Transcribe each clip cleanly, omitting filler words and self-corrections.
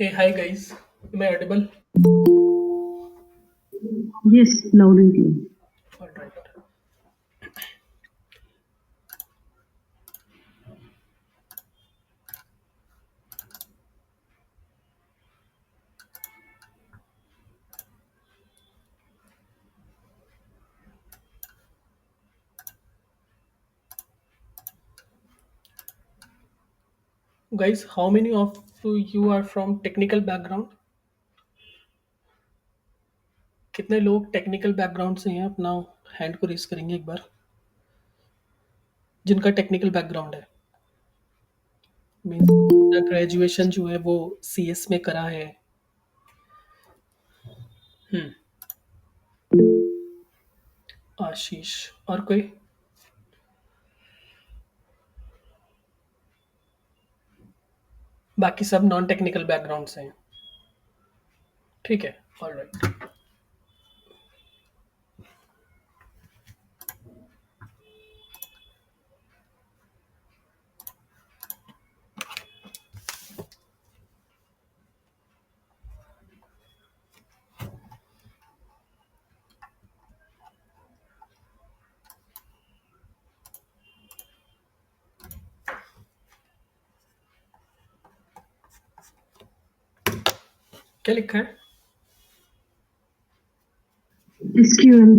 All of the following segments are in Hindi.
Hey, hi guys. Am I audible? Yes, loud and clear. All right. Guys, how many of you are from technical background? कितने लोग टेक्निकल बैकग्राउंड से हैं? अपना हैंड को रेस करेंगे एक बार, जिनका टेक्निकल बैकग्राउंड है। मीन्स ग्रेजुएशन जो है वो सीएस में करा है। हम्म। आशीष और कोई? बाकी सब नॉन टेक्निकल बैकग्राउंड से हैं। ठीक है। All right. क्या लिखा है? SQL.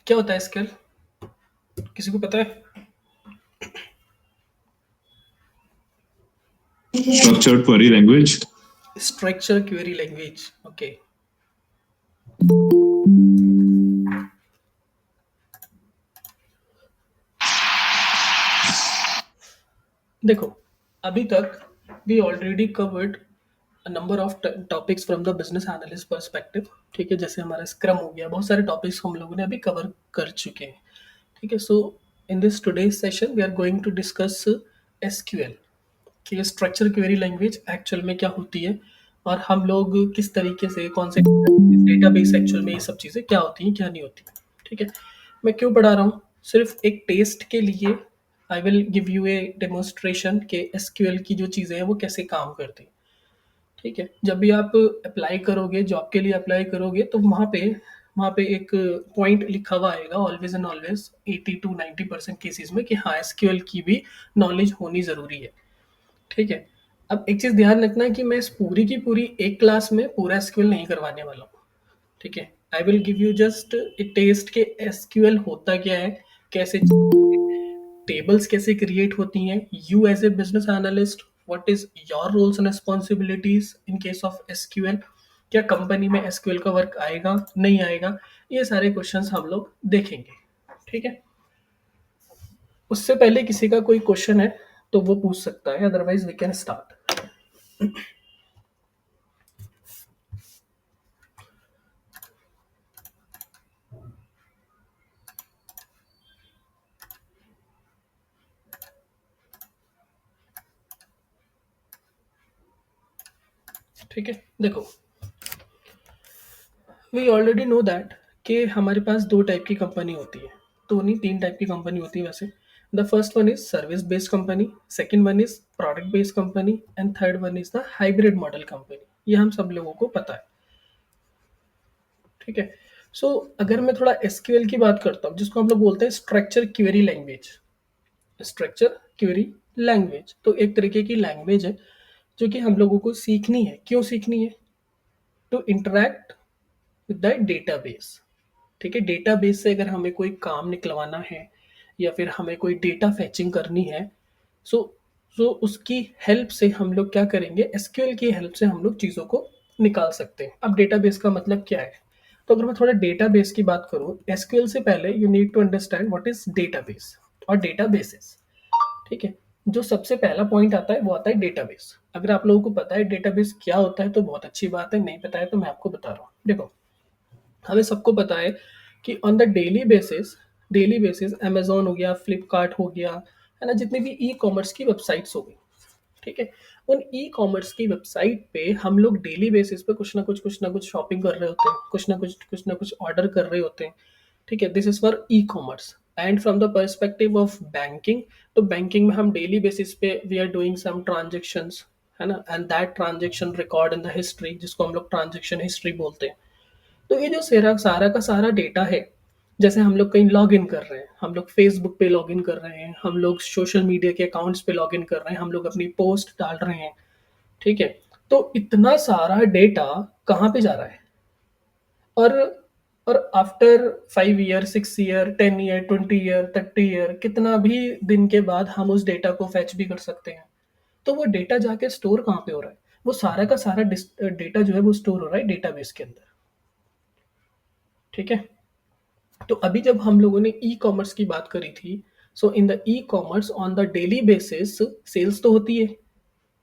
क्या होता है स्किल? किसी को पता है? Structured query language. Structure query language. Okay. देखो, अभी तक we already covered number of topics from the business analyst perspective. ठीक है, जैसे हमारा स्क्रम हो गया, बहुत सारे टॉपिक्स हम लोगों ने अभी कवर कर चुके हैं। ठीक है, so in this today's session we are going to discuss SQL कि स्ट्रक्चर क्वेरी लैंग्वेज एक्चुअल में क्या होती है, और हम लोग किस तरीके से, कौन से डेटाबेस एक्चुअल में, ये सब चीज़ें क्या होती हैं क्या नहीं होती। ठीक है, मैं क्यों पढ़ा रहा हूँ? सिर्फ एक टेस्ट के लिए आई will give U A demonstration के एसक्यूएल की जो चीज़ें हैं वो कैसे काम करती हैं। ठीक है, जब भी आप अप्लाई करोगे, जॉब के लिए अप्लाई करोगे, तो वहाँ पे एक पॉइंट लिखा हुआ आएगा, always and always 80 to 90% cases में, कि हाँ, एसक्यूएल की भी नॉलेज होनी ज़रूरी है। ठीक है, अब एक चीज़ ध्यान रखना है कि मैं इस पूरी की पूरी एक क्लास में पूरा एसक्यूएल नहीं करवाने वाला हूँ। ठीक है, I will give you just a test के एसक्यूएल होता क्या है, कैसे टेबल्स कैसे क्रिएट होती हैं, you as a business analyst what is your roles and responsibilities in case of SQL, क्या कंपनी में एसक्यूएल का वर्क आएगा नहीं आएगा, ये सारे क्वेश्चंस हम लोग देखेंगे। ठीक है, उससे पहले किसी का कोई क्वेश्चन है तो वो पूछ सकता है, अदरवाइज वी कैन स्टार्ट। ठीक है, देखो, वी ऑलरेडी नो दैट कि हमारे पास दो टाइप की कंपनी होती है। दो नहीं, तीन टाइप की कंपनी होती है वैसे। The first one is service based company, second one is product based company, and third one is the hybrid model company. ये हम सब लोगों को पता है। ठीक है, सो अगर मैं थोड़ा एसक्यूएल की बात करता हूँ, जिसको हम लोग बोलते हैं structure query language. Structure query language तो एक तरीके की लैंग्वेज है जो कि हम लोगों को सीखनी है। क्यों सीखनी है? To interact with the database. ठीक है, डेटाबेस से अगर हमें कोई काम निकलवाना है या फिर हमें कोई डेटा फैचिंग करनी है, सो सो उसकी हेल्प से हम लोग क्या करेंगे, एसक्यूएल की हेल्प से हम लोग चीज़ों को निकाल सकते हैं। अब डेटाबेस का मतलब क्या है? तो अगर मैं थोड़ा डेटाबेस की बात करूँ, एसक्यूएल से पहले you need to understand what is database और डेटाबेसेस। ठीक है, जो सबसे पहला पॉइंट आता है वो आता है डेटाबेस। अगर आप लोगों को पता है डेटाबेस क्या होता है तो बहुत अच्छी बात है, नहीं पता है तो मैं आपको बता रहा हूँ। देखो, हमें सबको पता है कि on the daily basis Amazon हो गया, फ्लिपकार्ट हो गया, है ना, जितनी भी ई कॉमर्स की वेबसाइट्स हो गई। ठीक है, उन ई कॉमर्स की वेबसाइट पे हम लोग डेली बेसिस पे कुछ ना कुछ शॉपिंग कर रहे होते हैं, कुछ ना कुछ ऑर्डर कर रहे होते हैं। ठीक है, this is for e commerce. And from the perspective of banking, तो बैंकिंग में हम डेली बेसिस पे we are doing some transactions, है ना, and that transaction record in the history, जिसको हम लोग ट्रांजेक्शन हिस्ट्री बोलते हैं। तो ये जो सारा सारा का सारा डेटा है, जैसे हम लोग कहीं लॉग इन कर रहे हैं, हम लोग फेसबुक पे लॉग इन कर रहे हैं, हम लोग सोशल मीडिया के अकाउंट्स पे लॉग इन कर रहे हैं, हम लोग अपनी पोस्ट डाल रहे हैं, ठीक है। तो इतना सारा डेटा कहाँ पे जा रहा है? और और after 5 year, 6 year, 10 year, 20 year, 30 year, कितना भी दिन के बाद हम उस डेटा को फैच भी कर सकते हैं। तो वो डेटा जाके स्टोर कहाँ पे हो रहा है? वो सारा का सारा डेटा जो है वो स्टोर हो रहा है डेटाबेस के अंदर, ठीक है। तो अभी जब हम लोगों ने ई कॉमर्स की बात करी थी, so in the e commerce on the daily basis sales तो होती है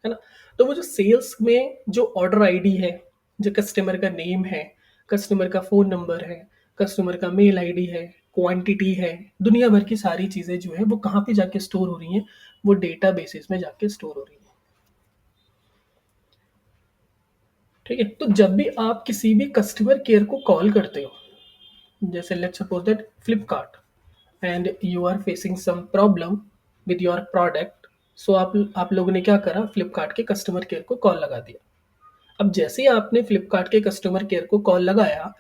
ना। तो वो जो सेल्स में जो ऑर्डर आईडी है, जो कस्टमर का नेम है, कस्टमर का फ़ोन नंबर है, कस्टमर का मेल आईडी है, क्वांटिटी है, दुनिया भर की सारी चीज़ें जो है वो कहाँ पे जाके स्टोर हो रही हैं? वो डेटा बेसिस में जाके स्टोर हो रही हैं, ठीक है। तो जब भी आप किसी भी कस्टमर केयर को कॉल करते हो, जैसे let's suppose that Flipkart, and you are facing some problem with your product, so आप लोगों ने क्या करा? फ्लिपकार्ट के कस्टमर केयर को कॉल लगा दिया। अब जैसे ही आपने फ्लिपकार्ट के कस्टमर केयर को कॉल लगाया,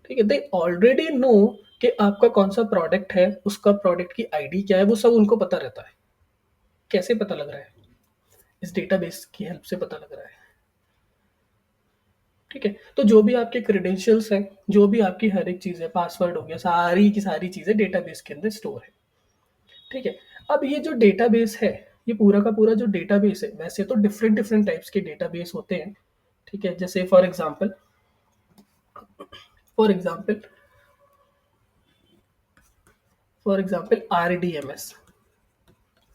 ठीक है, दे ऑलरेडी नो कि आपका कौन सा प्रोडक्ट है, उसका प्रोडक्ट की आईडी क्या है, वो सब उनको पता रहता है। कैसे पता लग रहा है? इस डेटाबेस की हेल्प से पता लग रहा है, ठीक है। तो जो भी आपके क्रेडेंशियल्स हैं, जो भी आपकी हर एक चीज़ है, पासवर्ड हो गया, सारी की सारी चीज़ें डेटाबेस के अंदर स्टोर है, ठीक है। अब ये जो डेटाबेस है, ये पूरा का पूरा जो डेटाबेस है, वैसे तो डिफरेंट डिफरेंट टाइप्स के डेटाबेस होते हैं, ठीक है। जैसे फॉर एग्जांपल RDMS,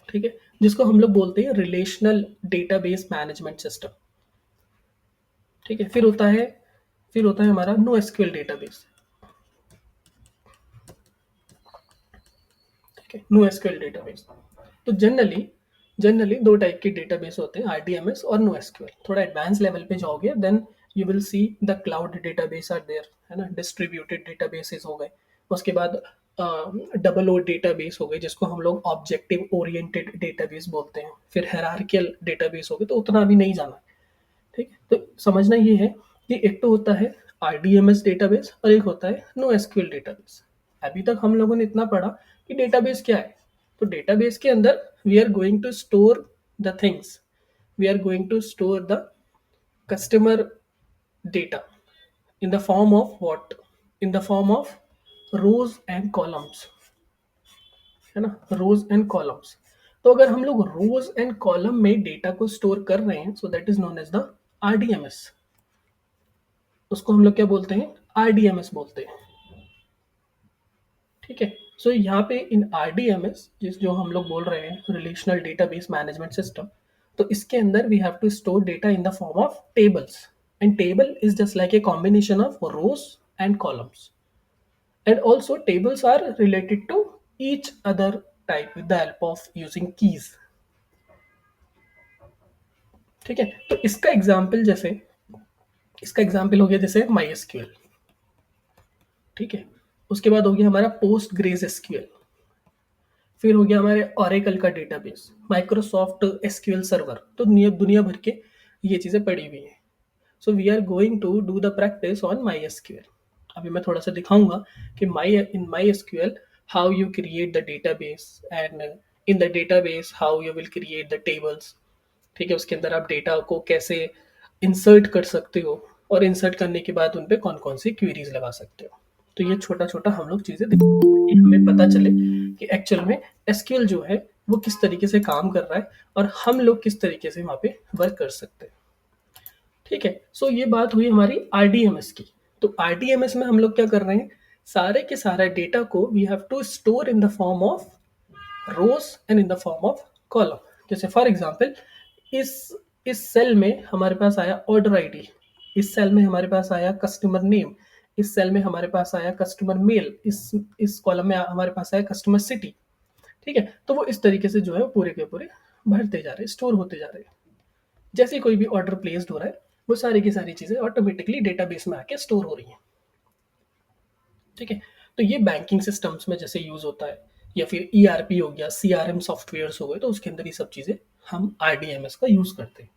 ठीक है, जिसको हम लोग बोलते हैं रिलेशनल डेटाबेस मैनेजमेंट सिस्टम, ठीक है। फिर होता है हमारा नो एसक्यूएल डेटाबेस, ठीक है, नो एसक्यूएल डेटाबेस। तो जनरली दो टाइप के डेटाबेस होते हैं, RDMS और नो एसक्यूएल। थोड़ा एडवांस लेवल पे जाओगे then you will see the cloud database are there, है ना, डिस्ट्रीब्यूटेड डेटाबेसेस हो गए। उसके बाद डबल ओ डेटाबेस हो गए, जिसको हम लोग ऑब्जेक्टिव ओरिएंटेड डेटाबेस बोलते हैं। फिर हायरार्कियल डेटाबेस हो गए, तो उतना अभी नहीं जाना, ठीक है। तो समझना ये है कि एक तो होता है RDMS डेटाबेस और एक होता है नो एसक्यूएल डेटाबेस। अभी तक हम लोगों ने इतना पढ़ा कि डेटाबेस क्या है। तो डेटाबेस के अंदर we are going to store the things, we are going to store the customer data in the form of what? In the form of rows and columns, है ना, रोज एंड कॉलम्स। तो अगर हम लोग रोज एंड कॉलम में डेटा को स्टोर कर रहे हैं, so that is known as the RDMS। उसको हम लोग क्या बोलते हैं? RDMS बोलते हैं, ठीक है। सो यहाँ पे इन RDMS, जिस जो हम लोग बोल रहे हैं रिलेशनल डेटाबेस मैनेजमेंट सिस्टम, तो इसके अंदर we have to store data in the form of tables, and table is just like a combination of rows and columns, and also tables are related to each other type with the help of using keys, ठीक है। तो इसका एग्जाम्पल हो गया जैसे MySQL, ठीक है। उसके बाद हो गया हमारा पोस्ट ग्रेज एसक्यूएल। फिर हो गया हमारे ऑरेकल का डेटाबेस, माइक्रोसॉफ्ट एसक्यूएल सर्वर। तो दुनिया भर के ये चीज़ें पड़ी हुई हैं। So we are going to do the practice on MySQL। अभी मैं थोड़ा सा दिखाऊंगा कि in MySQL how you create the database, and in the database how you will create the tables, ठीक है। उसके अंदर आप डेटा को कैसे इंसर्ट कर सकते हो, और इंसर्ट करने के बाद उन पे कौन कौन सी क्वेरीज लगा सकते हो। तो ये छोटा छोटा हम लोग चीज़ें कि हमें पता चले कि एक्चुअल में एसक्यूएल जो है वो किस तरीके से काम कर रहा है, और हम लोग किस तरीके से वहाँ पे वर्क कर सकते हैं, ठीक है। सो ये बात हुई हमारी RDMS की। तो RDMS में हम लोग क्या कर रहे हैं? सारे के सारे डेटा को we have to store in the form of rows and in the form of column. जैसे फॉर एग्जांपल इस इस सेल में हमारे पास आया ऑर्डर आईडी, इस सेल में हमारे पास आया कस्टमर नेम, इस सेल में हमारे पास आया कस्टमर मेल, इस कॉलम में हमारे पास आया कस्टमर सिटी, ठीक है। तो वो इस तरीके से जो है पूरे के पूरे भरते जा रहे हैं, स्टोर होते जा रहे हैं। जैसे कोई भी ऑर्डर प्लेस्ड हो रहा है, वो सारी की सारी चीज़ें ऑटोमेटिकली डेटाबेस में आके स्टोर हो रही हैं, ठीक है। तो ये बैंकिंग सिस्टम्स में जैसे यूज़ होता है, या फिर ईआरपी हो गया, सीआरएम सॉफ्टवेयर्स हो गए, तो उसके अंदर ये सब चीज़ें हम आरडीएमएस का यूज़ करते हैं।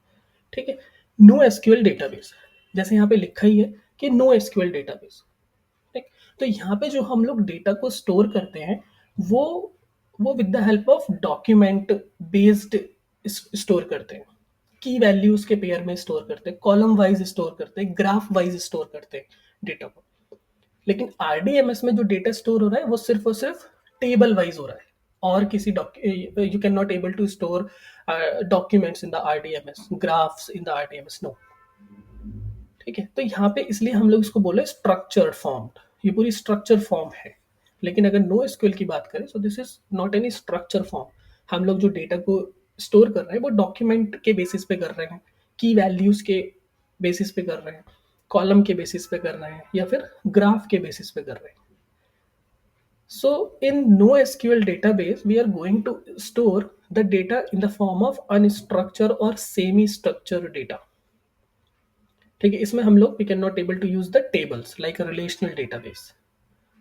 ठीक है। नो एसक्यूएल डेटाबेस, जैसे यहाँ पे लिखा ही है कि नो एसक्यूएल डेटाबेस। ठीक। तो यहाँ पे जो हम लोग डेटा को स्टोर करते हैं वो with the help of document based store करते हैं। की वैल्यूज के पेयर में स्टोर करते हैं, कॉलम वाइज स्टोर करते हैं, ग्राफ वाइज स्टोर करते हैं डेटा को। लेकिन आरडीएमएस में जो डेटा स्टोर हो रहा है वो सिर्फ और सिर्फ टेबल वाइज हो रहा है, और किसी you can not able to store documents in the RDMS, graphs in the RDMS, no. ठीक है। तो यहाँ पे इसलिए हम लोग इसको बोले स्ट्रक्चर्ड फॉर्म, ये पूरी स्ट्रक्चर फॉर्म है। लेकिन अगर नो एसक्यूएल की बात करें, सो this is not any structure form. हम लोग जो डेटा को स्टोर कर रहे हैं वो डॉक्यूमेंट के बेसिस पे कर रहे हैं, की वैल्यूज के बेसिस पे कर रहे हैं, कॉलम के बेसिस पे कर रहे हैं, या फिर ग्राफ के बेसिस पे कर रहे हैं। So in NoSQL database, we are going to store the data in the form of unstructured or semi-structured data. ठीक है। इसमें हम लोग we can not able to use the tables like a relational database.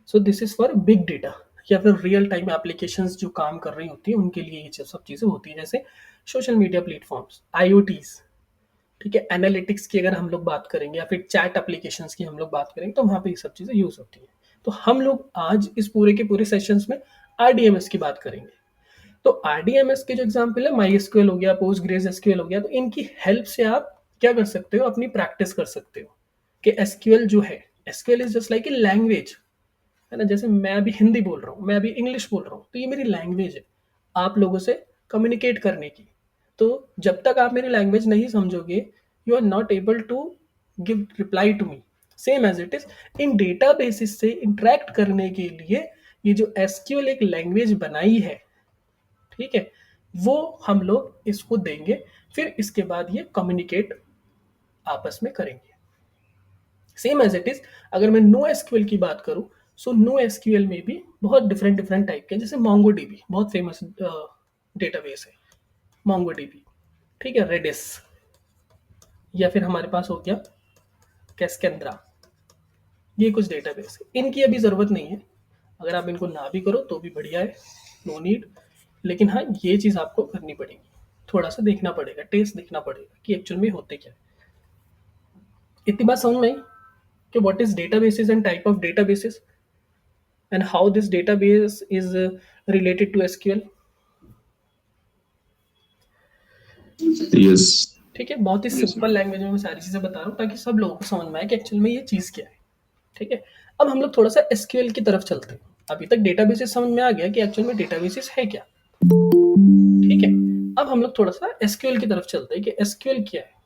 So this is for big data या फिर रियल टाइम एप्लीकेशंस जो काम कर रही होती है उनके लिए ये सब चीज़ें होती हैं, जैसे सोशल मीडिया प्लेटफॉर्म्स, आईओटीज। ठीक है। एनालिटिक्स की अगर हम लोग बात करेंगे या फिर चैट एप्लीकेशंस की हम लोग बात करेंगे तो वहाँ पे ये सब चीज़ें यूज होती हैं। तो हम लोग आज इस पूरे के पूरे सेशंस में आरडीएमएस की बात करेंगे। तो आरडीएमएस के जो एग्जांपल है, माई एसक्यूएल हो गया, पोस्ट ग्रेस एसक्यूएल हो गया, तो इनकी हेल्प से आप क्या कर सकते हो, अपनी प्रैक्टिस कर सकते हो कि एसक्यूएल जो है, SQL is just like a language, है ना। जैसे मैं अभी हिंदी बोल रहा हूँ, मैं अभी इंग्लिश बोल रहा हूँ, तो ये मेरी लैंग्वेज है आप लोगों से कम्युनिकेट करने की। तो जब तक आप मेरी लैंग्वेज नहीं समझोगे, you are not able to give reply to me. Same as it is in data basis से इंटरेक्ट करने के लिए ये जो एसक्यूएल एक लैंग्वेज बनाई है, ठीक है, वो हम लोग इसको देंगे, फिर इसके बाद ये कम्युनिकेट आपस में करेंगे। सेम एज इट इज अगर मैं नो एसक्यूएल की बात करूं, सो नो एसक्यूएल में भी बहुत डिफरेंट डिफरेंट टाइप के, जैसे मोंगोडीबी बहुत फेमस डेटाबेस है, मोंगोडीबी। ठीक है। रेडिस, या फिर हमारे पास हो गया कैस्केंड्रा, ये कुछ डेटाबेस है। इनकी अभी ज़रूरत नहीं है, अगर आप इनको ना भी करो तो भी बढ़िया है, नो नीड। लेकिन हाँ, ये चीज़ आपको करनी पड़ेगी, थोड़ा सा देखना पड़ेगा, टेस्ट देखना पड़ेगा कि एक्चुअल में होते क्या है। इतनी बात समझ में आई कि what is databases and type of databases and how this database is related to SQL. Yes. ठीक है। बहुत ही सिंपल लैंग्वेज में मैं सारी चीज़ें बता रहा हूँ ताकि सब लोगों को समझ में आए कि एक्चुअल में ये चीज़ क्या है। ठीक है। अब हम लोग थोड़ा सा एसक्यूएल की तरफ चलते हैं। अभी तक डेटाबेसेस समझ में आ गया कि एक्चुअल में डेटाबेसेस है क्या। ठीक है। अब हम लोग थोड़ा सा एसक्यूएल की तरफ चलते हैं कि एसक्यूएल क्या है।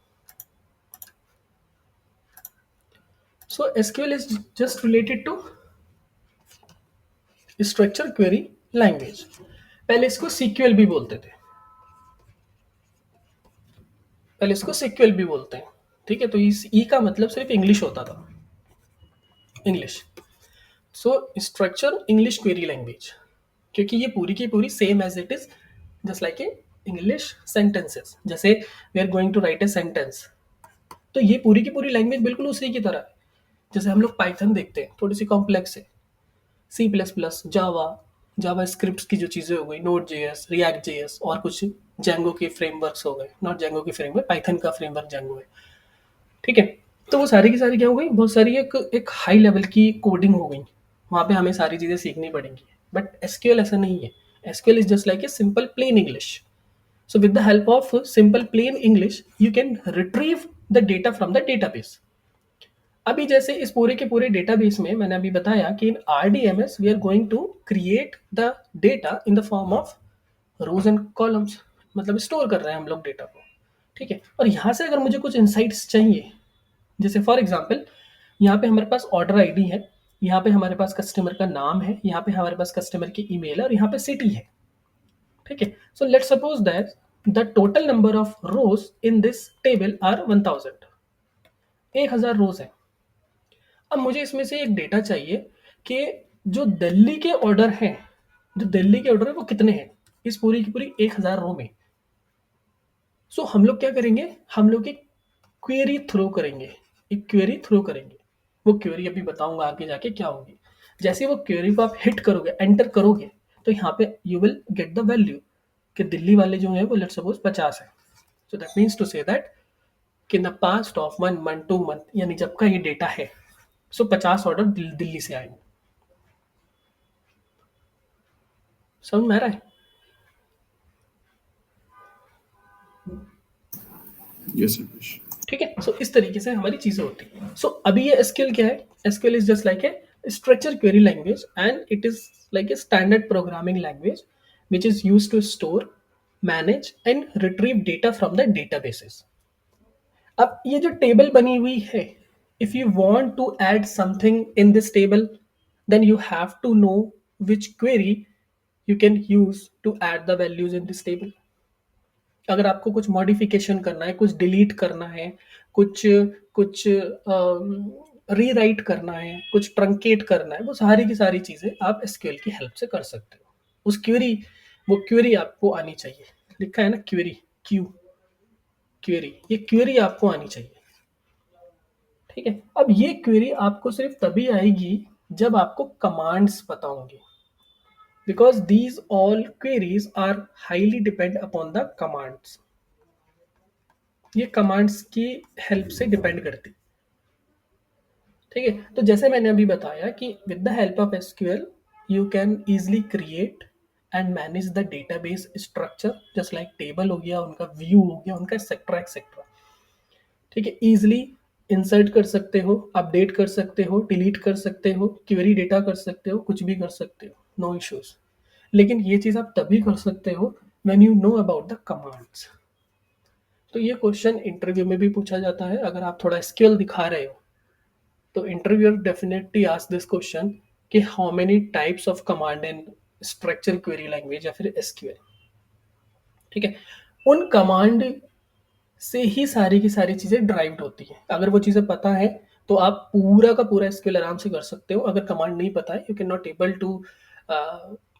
So SQL is just related to structure query language. पहले इसको सीक्यूएल भी बोलते थे, पहले इसको सीक्यूएल भी बोलते हैं। ठीक है। तो इस ई का मतलब सिर्फ इंग्लिश होता था, English. So structure English query language, क्योंकि ये पूरी की पूरी same as it is just like a English sentences. जैसे we are going to write a sentence, तो ये पूरी की पूरी लैंग्वेज बिल्कुल उसी की तरह है। जैसे हम लोग पाइथन देखते हैं, थोड़ी सी कॉम्प्लेक्स है, सी प्लस प्लस, जावा, जावा स्क्रिप्ट की जो चीज़ें हो गई, नोट जेएस, रिएक्ट जेएस, और कुछ जैंगो के फ्रेमवर्क्स हो गए, नॉट जैंगो के फ्रेमवर्क, पाइथन का फ्रेमवर्क जैंगो है। ठीक है। तो वो सारी की सारी क्या हो गई, बहुत सारी एक हाई लेवल की कोडिंग हो गई, वहाँ पे हमें सारी चीज़ें सीखनी पड़ेंगी। बट एसक्यूएल ऐसा नहीं है। SQL is just like a simple plain English. So with the help of simple plain English you can retrieve the data from the database. अभी जैसे इस पूरे के पूरे डेटाबेस में मैंने अभी बताया कि in RDMS we are going to create the data in the form of rows and columns, मतलब स्टोर कर रहे हैं हम लोग डेटा को। ठीक है। और यहाँ से अगर मुझे कुछ इंसाइट्स चाहिए, जैसे फॉर एग्जांपल यहाँ पे हमारे पास ऑर्डर आईडी है, यहाँ पे हमारे पास कस्टमर का नाम है, यहाँ पे हमारे पास कस्टमर की ईमेल है, और यहाँ पे सिटी है। ठीक है। So let's suppose that the total number of rows in this table are 1000, 1000 rows है। अब मुझे इसमें से एक डेटा चाहिए कि जो दिल्ली के ऑर्डर हैं, जो दिल्ली के ऑर्डर है वो कितने हैं इस पूरी की पूरी 1000 रो में। सो हम लोग क्या करेंगे, हम लोग एक क्वेरी थ्रो करेंगे, एक क्वेरी थ्रो करेंगे। वो क्वेरी अभी बताऊंगा आगे जाके क्या होगी। जैसे वो क्वेरी को आप हिट करोगे, एंटर करोगे, तो यहाँ पे you will get the value कि दिल्ली वाले जो है वो लेट्स सपोज 50 है. So that means to say that कि in the past of 1 month 2 month यानी जब का ये डेटा है, सो 50 ऑर्डर दिल्ली से आएंगे. समझ में आ रहा है? Yes, Ramesh. ठीक है. सो इस तरीके से हमारी चीजें होती है. सो अभी ये एसक्यूएल क्या है? SQL is just like A structure query language and it is like a standard programming language which is used to store, manage and retrieve data from the databases. अब ये जो टेबल बनी हुई है, if you want to add something in this table, then you have to know which query you can use to add the values in this table. अगर आपको कुछ मॉडिफिकेशन करना है, कुछ डिलीट करना है, कुछ कुछ रीराइट करना है, कुछ ट्रंकेट करना है, वो सारी की सारी चीज़ें आप एसक्यूएल की हेल्प से कर सकते हो. उस क्वेरी, वो क्वेरी आपको आनी चाहिए. लिखा है ना क्वेरी, क्वेरी, ये क्वेरी आपको आनी चाहिए. ठीक है. अब ये क्वेरी आपको सिर्फ तभी आएगी जब आपको कमांड्स पता होंगे, because these all queries are highly depend upon the commands. ये कमांड्स की हेल्प से डिपेंड करती. ठीक है. तो जैसे मैंने अभी बताया कि with the help of SQL you can easily create and manage the database structure, just like table हो गया, उनका व्यू हो गया, उनका एक्सेट्रा एक्सेट्रा. ठीक है. इजिली इंसर्ट कर सकते हो, अपडेट कर सकते हो, डिलीट कर सकते हो, क्वेरी डेटा कर सकते हो, कुछ भी कर सकते हो, नो इश्यूज. लेकिन ये चीज़ आप तभी कर सकते हो when you know about the commands. तो ये क्वेश्चन इंटरव्यू में भी पूछा जाता है. अगर आप थोड़ा स्किल दिखा रहे हो तो interviewer definitely ask this question कि how many types of command in structure query language या फिर एसक्यूएल. ठीक है. उन कमांड से ही सारी की सारी चीज़ें ड्राइव्ड होती हैं. अगर वो चीज़ें पता है तो आप पूरा का पूरा एसक्यूएल आराम से कर सकते हो. अगर कमांड नहीं पता है, you can not able to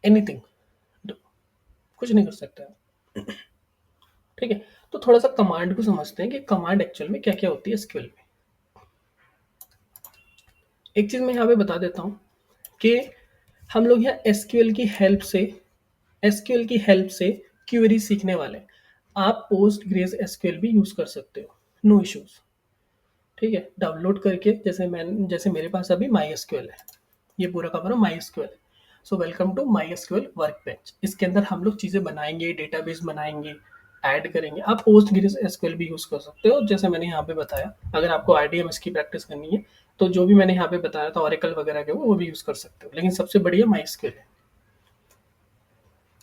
anything, कुछ नहीं कर सकते आप. ठीक है. तो थोड़ा सा कमांड को समझते हैं कि कमांड एक्चुअल में क्या क्या होती है एसक्यूएल में. एक चीज़ मैं यहाँ पे बता देता हूँ कि हम लोग यहाँ एसक्यूएल की हेल्प से क्वेरी सीखने वाले हैं. आप पोस्ट ग्रेस एसक्यूएल भी यूज़ कर सकते हो, नो इश्यूज. ठीक है. डाउनलोड करके, जैसे मेरे पास अभी माई एसक्यूएल है, ये पूरा का पूरा माई एसक्यूएल है. So welcome to my SQL workbench. इसके अंदर हम लोग चीज़ें बनाएंगे, डेटाबेस बनाएंगे, ऐड करेंगे. आप पोस्ट ग्रेस एसक्यूएल भी यूज़ कर सकते हो, जैसे मैंने यहाँ पे बताया. अगर आपको आरडीएमएस की प्रैक्टिस करनी है तो जो भी मैंने यहाँ पे बताया था ऑरेकल वगैरह के, वो भी यूज़ कर सकते हो, लेकिन सबसे बढ़िया माई एसक्यूएल है.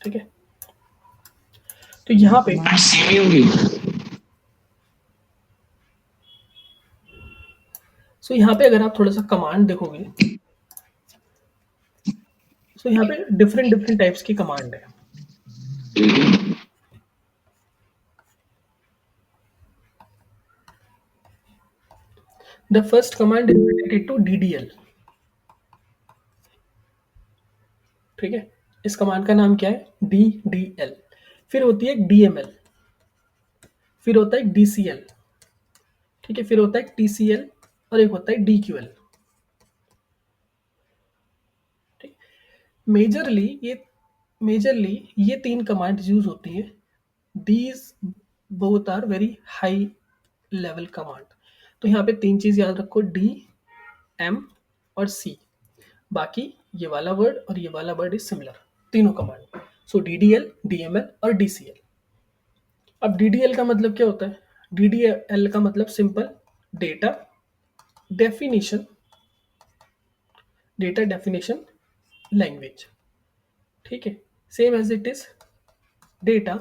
ठीक है. तो यहाँ पे यहाँ पे अगर आप थोड़ा सा कमांड देखोगे, यहाँ पे डिफरेंट टाइप्स की कमांड है. The first command is related to DDL. ठीक है. इस कमांड का नाम क्या है? DDL. फिर होती है DML, फिर होता है DCL. ठीक है. फिर होता है TCL और एक होता है DQL. ठीक. मेजरली ये 3 कमांड यूज होती है. These both are very high level command. तो यहाँ पे 3 चीज याद रखो, D, M और C. बाकी ये वाला वर्ड और ये वाला वर्ड इज सिमिलर, तीनों कमांड. सो DDL, DML और DCL. अब DDL का मतलब क्या होता है? DDL का मतलब सिंपल डेटा डेफिनेशन लैंग्वेज. ठीक है. Same as it is data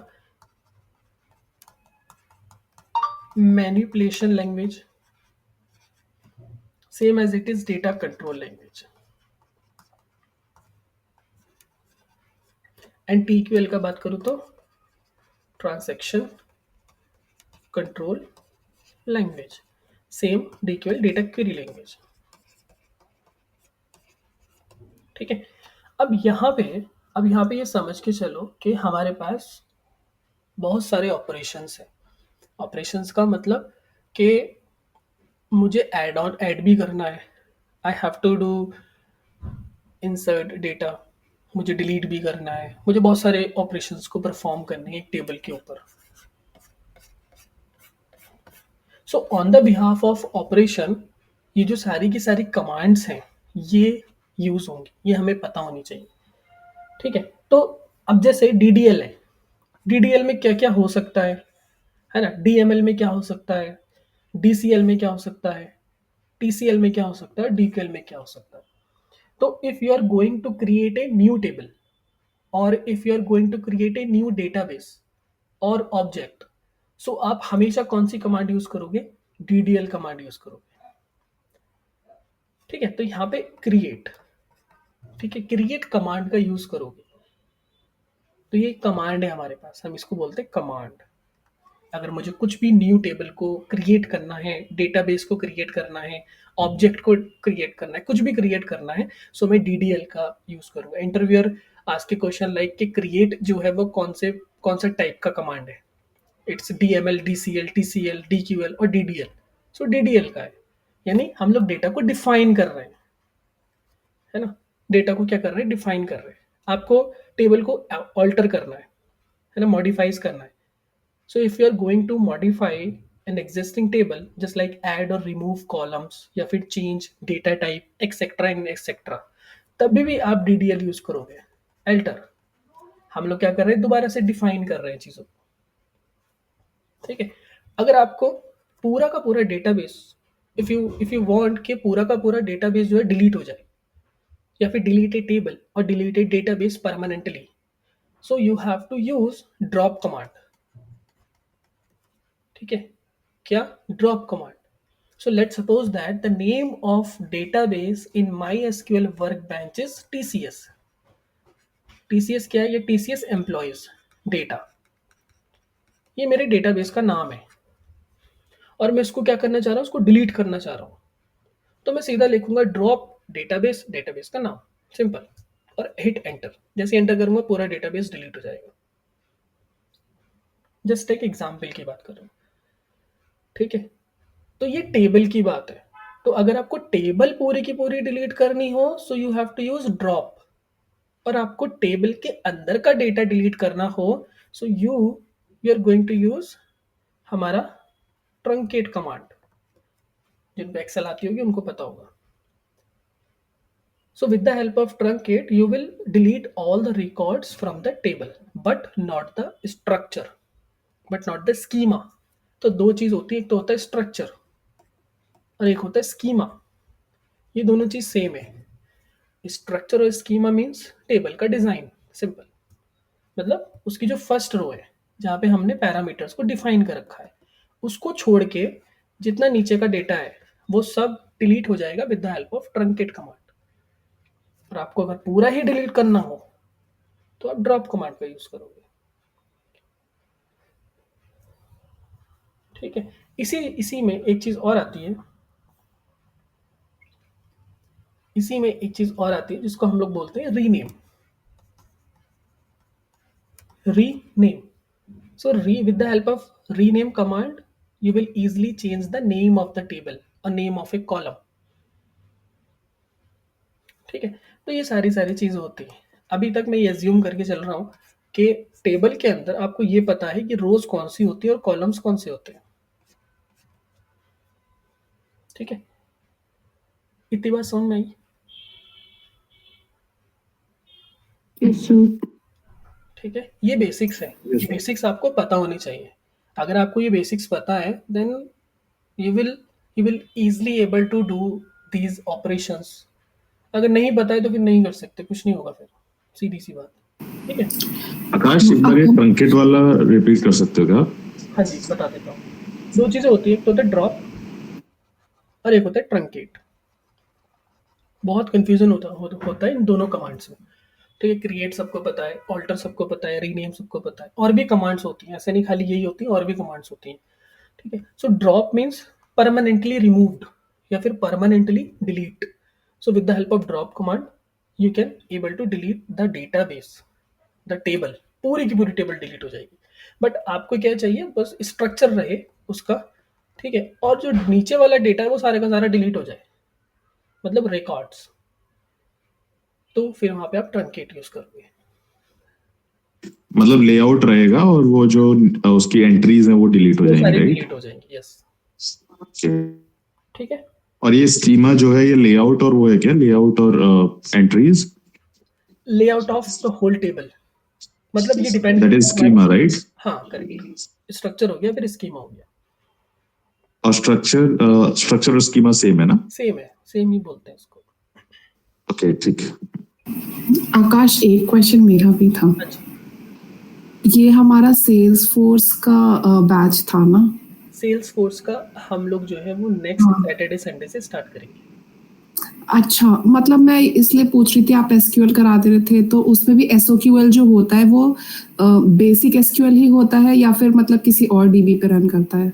manipulation language, same as it is data control language. And TQL का बात करूं तो transaction control language. Same DQL data query language. ठीक है. अब यहाँ पे ये समझ के चलो कि हमारे पास बहुत सारे ऑपरेशंस हैं. ऑपरेशंस का मतलब कि मुझे ऐड भी करना है. I have to do insert data, मुझे डिलीट भी करना है, मुझे बहुत सारे ऑपरेशंस को परफॉर्म करने हैं एक टेबल के ऊपर। So on the behalf of operation ये जो सारी की सारी कमांड्स हैं ये यूज होंगी, ये हमें पता होनी चाहिए। ठीक है, तो अब जैसे डीडीएल है, डीडीएल में क्या क्या हो सकता है ना, डीएमएल में क्या हो सकता है, डीसीएल में क्या हो सकता है, टीसीएल में क्या हो सकता है, डीक्यूएल में क्या हो सकता है। तो if you are going to create a new table और if you are going to create a new database और ऑब्जेक्ट, सो आप हमेशा कौन सी कमांड यूज करोगे, डीडीएल कमांड यूज करोगे। ठीक है, तो यहाँ पे क्रिएट, ठीक है, क्रिएट कमांड का यूज करोगे। तो ये कमांड है हमारे पास, हम इसको बोलते हैं कमांड। अगर मुझे कुछ भी न्यू टेबल को क्रिएट करना है, डेटाबेस को क्रिएट करना है, ऑब्जेक्ट को क्रिएट करना है, कुछ भी क्रिएट करना है, सो मैं डीडीएल का यूज करूंगा। इंटरव्यूअर आस्क ए क्वेश्चन लाइक कि क्रिएट जो है वो कौन सा टाइप का कमांड है, इट्स डीएमएल, डीसीएल, टीसीएल, डीक्यूएल और डीडीएल। सो डीडीएल का है, यानी हम लोग डेटा को डिफाइन कर रहे हैं, है ना, डेटा को क्या कर रहे हैं, डिफाइन कर रहे हैं। आपको टेबल को ऑल्टर करना है ना, मॉडिफाइज करना है। So if you are going to modify an existing table, just like add or remove columns या फिर change data type etc and etc, तभी भी आप DDL यूज करोगे। alter, हम लोग क्या कर रहे हैं, दोबारा से डिफाइन कर रहे हैं चीजों को। ठीक है, अगर आपको पूरा का पूरा डेटाबेस, इफ यू वांट कि पूरा का पूरा डेटाबेस जो है डिलीट हो जाए या फिर डिलीट ए टेबल और delete a database permanently, so you have to use drop command. ठीक है, क्या, drop command. So let's suppose that the name of database in MySQL workbench is TCS. TCS क्या है, ये TCS employees data, ये मेरे डेटाबेस का नाम है और मैं इसको क्या करना चाह रहा हूँ, उसको डिलीट करना चाह रहा हूँ। तो मैं सीधा लिखूंगा ड्रॉप डेटाबेस, डेटाबेस का नाम, सिंपल, और हिट एंटर। जैसे एंटर करूंगा पूरा डेटाबेस डिलीट हो जाएगा। जस्ट एक एग्जाम्पल की बात कर रहा हूँ। ठीक है, तो ये टेबल की बात है। तो अगर आपको टेबल पूरी की पूरी डिलीट करनी हो, so you have to use drop. और आपको टेबल के अंदर का डेटा डिलीट करना हो, so you are going to use हमारा ट्रंकेट कमांड। जिनको एक्सेल आती होगी उनको पता होगा। So with the help of truncate you will delete all the records from the table but not the structure, but not the schema. तो दो चीज होती है, एक तो होता है स्ट्रक्चर और एक होता है स्कीमा। ये दोनों चीज सेम है। स्ट्रक्चर और स्कीमा मीन्स टेबल का डिजाइन, सिंपल, मतलब उसकी जो फर्स्ट रो है जहाँ पे हमने पैरामीटर्स को डिफाइन कर रखा है, उसको छोड़ के जितना नीचे का डेटा है वो सब डिलीट हो जाएगा with the help of truncate command. और आपको अगर पूरा ही डिलीट करना हो तो आप ड्रॉप कमांड का यूज करोगे। ठीक है, इसी में एक चीज और आती है, इसी में एक चीज और आती है जिसको हम लोग बोलते हैं rename. Rename, so with the help of rename command you will easily change the name of the table or name of a column। ठीक है, तो ये सारी सारी चीजें होती हैं। अभी तक मैं ये एज्यूम करके चल रहा हूँ कि टेबल के अंदर आपको ये पता है कि रोज कौन सी होती है और कॉलम्स कौन से होते हैं। ठीक है, इतनी बात समझ में आई। Yes, sir. ठीक है, ये बेसिक्स है, Yes, sir. बेसिक्स आपको पता होनी चाहिए। अगर आपको ये बेसिक्स पता है then you will easily able to do these operations. अगर नहीं पता है तो फिर नहीं कर सकते, कुछ नहीं होगा, फिर सीधी सी बात। ठीक है, आकाश एक बार ये ट्रंकेट वाला रिपीट कर सकते हो क्या? हाँ जी बता देता हूँ। दो चीजें होती है, एक तो होता है ड्रॉप और एक होता है ट्रंकेट। बहुत कंफ्यूजन होता है इन दोनों कमांड्स में। ठीक है, क्रिएट सबको पता है, ऑल्टर सबको पता है, रीनेम सबको पता है, और भी कमांड्स होती हैं, ऐसे नहीं खाली यही होती है, और भी कमांड्स होती हैं। ठीक है, so drop means permanently removed या फिर permanently delete. So with the help of drop command you can able to delete the database, the table, पूरी की पूरी टेबल डिलीट हो जाएगी। बट आपको क्या चाहिए, बस स्ट्रक्चर रहे उसका। ठीक है, और जो नीचे वाला डेटा है वो सारे का सारा डिलीट हो जाए, मतलब रिकॉर्ड्स। तो फिर वहां पे आप ट्रंकेट यूज करोगे। मतलब लेआउट रहेगा और वो जो उसकी एंट्रीज हैं वो डिलीट हो वो जाएंगी, सारी राइट? डिलीट हो जाएंगी, यस। ओके। ठीक है। और ये स्कीमा जो है ये लेआउट और वो है क्या, लेआउट और entries? Layout of the whole table, मतलब ये डिपेंड दैट इज करता है स्कीमा, हमारे। राइट? हाँ करेक्ट, स्ट्रक्चर हो गया फिर स्कीमा हो गया। और स्ट्रक्चर और स्कीमा सेम है ना? सेम है, सेम ही बोलते हैं इसको। ओके, ठीक है। आकाश, एक क्वेश्चन मेरा भी था। हाँ जी। ये हमारा सेल्स फोर्स का बैच था ना? सेल्स फोर्स का हम लोग जो है वो नेक्स्ट हाँ। सैटरडे संडे से स्टार्ट करेंगे। अच्छा, मतलब मैं इसलिए पूछ रही थी, आप एसक्यूएल करा दे रहे थे तो उसमें भी एसओक्यूएल जो होता है वो बेसिक एसक्यूएल ही होता है या फिर मतलब किसी और डीबी पे रन करता है?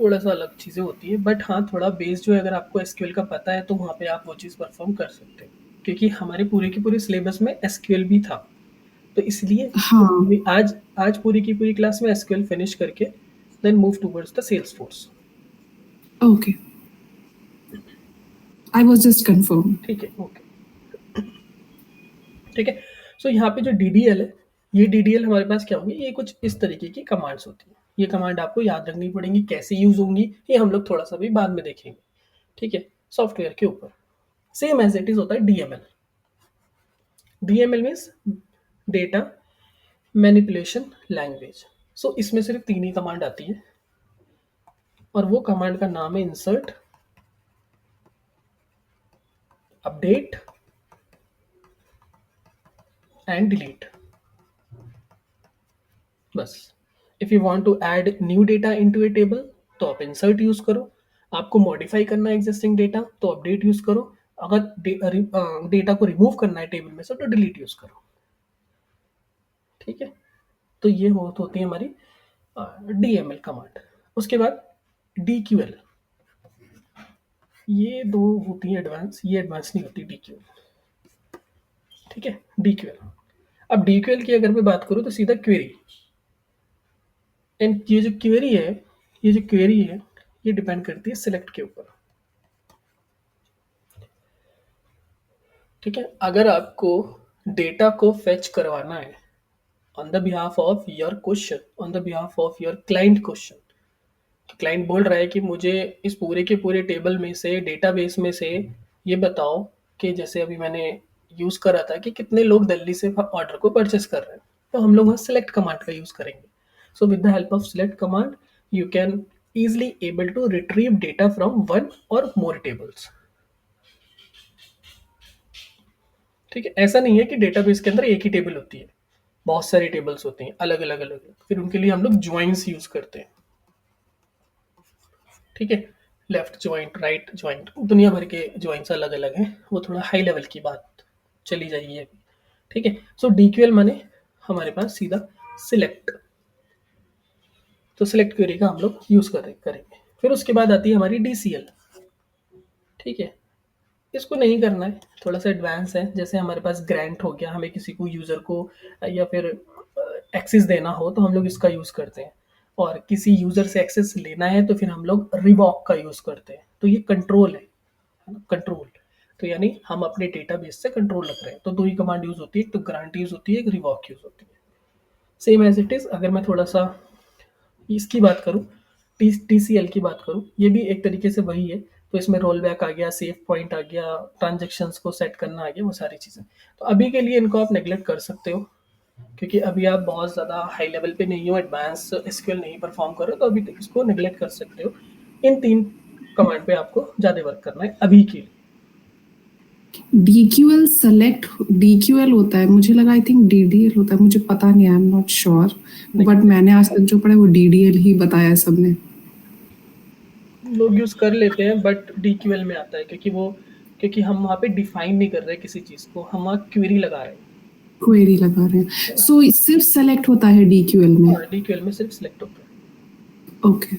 थोड़ा सा अलग चीज़ें होती है, बट हाँ थोड़ा बेस जो है अगर आपको एसक्यूएल का पता है तो वहाँ पे आप वो चीज़ परफॉर्म कर सकते हो, क्योंकि हमारे पूरे के पूरे सिलेबस में एसक्यूएल भी था, तो इसलिए हाँ। भी आज आज पूरी की पूरी क्लास में एसक्यूएल फिनिश करके then move towards the sales force. Okay, I was just confirm. ठीक है, ओके। ठीक है। सो यहाँ पे जो डीडीएल है, ये डीडीएल हमारे पास क्या होंगी, ये कुछ इस तरीके की कमांड्स होती है। ये कमांड आपको याद रखनी पड़ेंगी, कैसे यूज होंगी ये हम लोग थोड़ा सा भी बाद में देखेंगे। ठीक है, सॉफ्टवेयर के ऊपर सेम एज इट इज होता है DML. DML means data manipulation language. So इसमें सिर्फ 3 ही कमांड आती है, और वो कमांड का नाम है इंसर्ट, अपडेट एंड डिलीट। बस। If you want to add new data into a table तो आप इंसर्ट यूज करो, आपको मॉडिफाई करना है एग्जिस्टिंग डेटा तो अपडेट यूज करो, अगर डेटा को रिमूव करना है टेबल में से तो डिलीट यूज करो। ठीक है, तो ये होती है हमारी डीएमएल कमांड। उसके बाद डीक्यूएल, ये दो होती है एडवांस, ये एडवांस नहीं होती डीक्यूएल। ठीक है, डीक्यूएल। अब डीक्यूएल की अगर मैं बात करूं तो सीधा क्वेरी, एंड ये जो क्वेरी है, ये डिपेंड करती है सिलेक्ट के ऊपर। ठीक है, अगर आपको डेटा को फेच करवाना है on the behalf of your question, on the behalf of your client question, तो क्लाइंट बोल रहा है कि मुझे इस पूरे के पूरे टेबल में से, डेटाबेस में से ये बताओ कि जैसे अभी मैंने यूज़ करा था कि कितने लोग दिल्ली से ऑर्डर को परचेस कर रहे हैं, तो हम लोग वहाँ सिलेक्ट कमांड का यूज़ करेंगे। सो with the help of select command you can easily able to retrieve data from one or more tables। ठीक है, ऐसा नहीं है कि डेटाबेस के अंदर एक ही टेबल होती है, बहुत सारी टेबल्स होती हैं अलग अलग अलग, फिर उनके लिए हम लोग ज्वाइंट्स यूज करते हैं। ठीक है, लेफ्ट ज्वाइंट, राइट ज्वाइंट, दुनिया भर के ज्वाइंट्स अलग अलग हैं, वो थोड़ा हाई लेवल की बात चली जाएगी अभी। ठीक है, सो डीक्यूएल माने हमारे पास सीधा सिलेक्ट, तो सिलेक्ट क्वेरी का हम लोग यूज करेंगे। फिर उसके बाद आती है हमारी डीसीएल। ठीक है, इसको नहीं करना है, थोड़ा सा एडवांस है, जैसे हमारे पास ग्रांट हो गया, हमें किसी को यूज़र को या फिर एक्सेस देना हो तो हम लोग इसका यूज़ करते हैं, और किसी यूज़र से एक्सेस लेना है तो फिर हम लोग रिवॉक का यूज़ करते हैं। तो ये कंट्रोल है ना, कंट्रोल, तो यानी हम अपने डेटाबेस से कंट्रोल रख रहे हैं, तो 2 ही कमांड यूज़ होती है, एक तो ग्रांट यूज़ होती है, एक रिवॉक यूज़ होती है। सेम एज इट इज़, अगर मैं थोड़ा सा इसकी बात करूँ, टीसीएल की बात करूँ, ये भी एक तरीके से वही है। तो इसमें रोल बैक आ गया, सेव पॉइंट आ गया, ट्रांजेक्शंस को सेट करना आ गया, वो सारी चीज़ें। तो अभी के लिए इनको आप नेगलेक्ट कर सकते हो, क्योंकि अभी आप बहुत ज़्यादा हाई लेवल पे नहीं हो, एडवांस एसक्यूएल नहीं परफॉर्म कर रहे हो, तो अभी तक इसको नेगलेक्ट कर सकते हो। इन 3 कमांड पे आपको ज़्यादा वर्क करना है अभी के लिए। डीक्यूएल सेलेक्ट, डीक्यूएल होता है, मुझे लगा आई थिंक डीडीएल होता है, मुझे पता नहीं, I am not sure, but मैंने आज तक जो पढ़ा वो डीडीएल ही बताया सबने। लोग यूज़ कर लेते हैं, बट डीक्यूएल में आता है, क्योंकि हम वहाँ पे डिफाइन नहीं कर रहे किसी चीज़ को, हम वहाँ क्वेरी लगा रहे हैं। क्वेरी लगा रहे हैं, सो सिर्फ सेलेक्ट होता है डीक्यूएल में? हाँ, डीक्यूएल में सिर्फ सिलेक्ट होता है। ओके।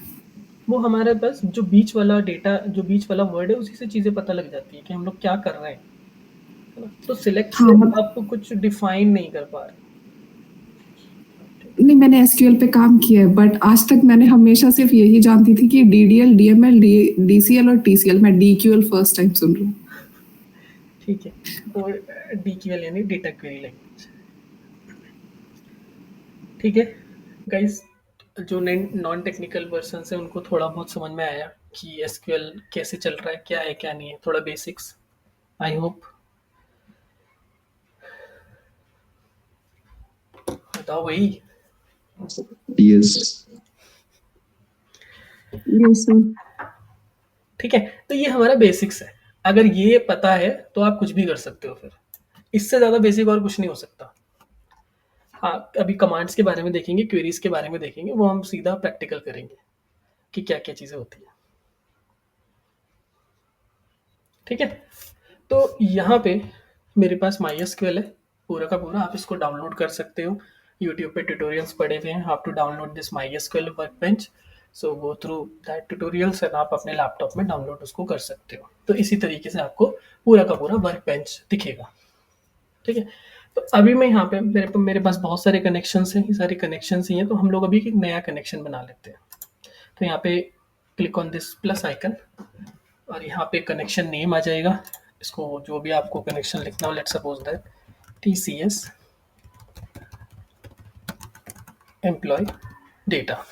वो हमारे पास जो बीच वाला डेटा, जो बीच वाला वर्ड है, उसी से चीज़ें पता लग जाती है कि हम लोग क्या कर रहे हैं, है ना? तो सिलेक्ट हाँ, से आप कुछ डिफाइन नहीं कर पा रहे। नहीं, मैंने एसक्यूएल पे काम किया है, बट आज तक मैंने हमेशा सिर्फ यही जानती थी कि डीडीएल, डीएमएल, डीसीएल और टीसीएल। मैं डीक्यूएल फर्स्ट टाइम सुन रही हूँ। ठीक है, तो DQL यानी डेटा क्वेरी लैंग्वेज। ठीक है गाइस, जो नॉन टेक्निकल पर्सन है उनको थोड़ा बहुत समझ में आया कि एसक्यूएल कैसे चल रहा है क्या नहीं है, थोड़ा बेसिक्स, आई होप। बताओ भाई। यस। Yes sir. ठीक है, तो ये हमारा बेसिक्स है। अगर ये पता है तो आप कुछ भी कर सकते हो, फिर इससे ज़्यादा बेसिक और कुछ नहीं हो सकता। हाँ, अभी कमांड्स के बारे में देखेंगे, क्वेरीज के बारे में देखेंगे, वो हम सीधा प्रैक्टिकल करेंगे कि क्या क्या चीज़ें होती है। ठीक है, तो यहाँ पे मेरे पास MySQL है पूरा का पूरा, आप इसको डाउनलोड कर सकते हो। यूट्यूब पे ट्यूटोरियल्स पड़े हुए हैं, how to download this MySQL workbench. So go through that tutorials and आप अपने लैपटॉप में डाउनलोड उसको कर सकते हो। तो इसी तरीके से आपको पूरा का पूरा वर्कबेंच दिखेगा। ठीक है, तो अभी मैं यहाँ पे मेरे पास बहुत सारे कनेक्शंस हैं, ये सारे कनेक्शंस ही हैं, तो हम लोग अभी एक नया कनेक्शन बना लेते हैं। तो यहाँ पे click on this plus icon और यहाँ पे कनेक्शन नेम आ जाएगा। इसको जो भी आपको कनेक्शन लिखना हो, let's suppose that TCS employee data,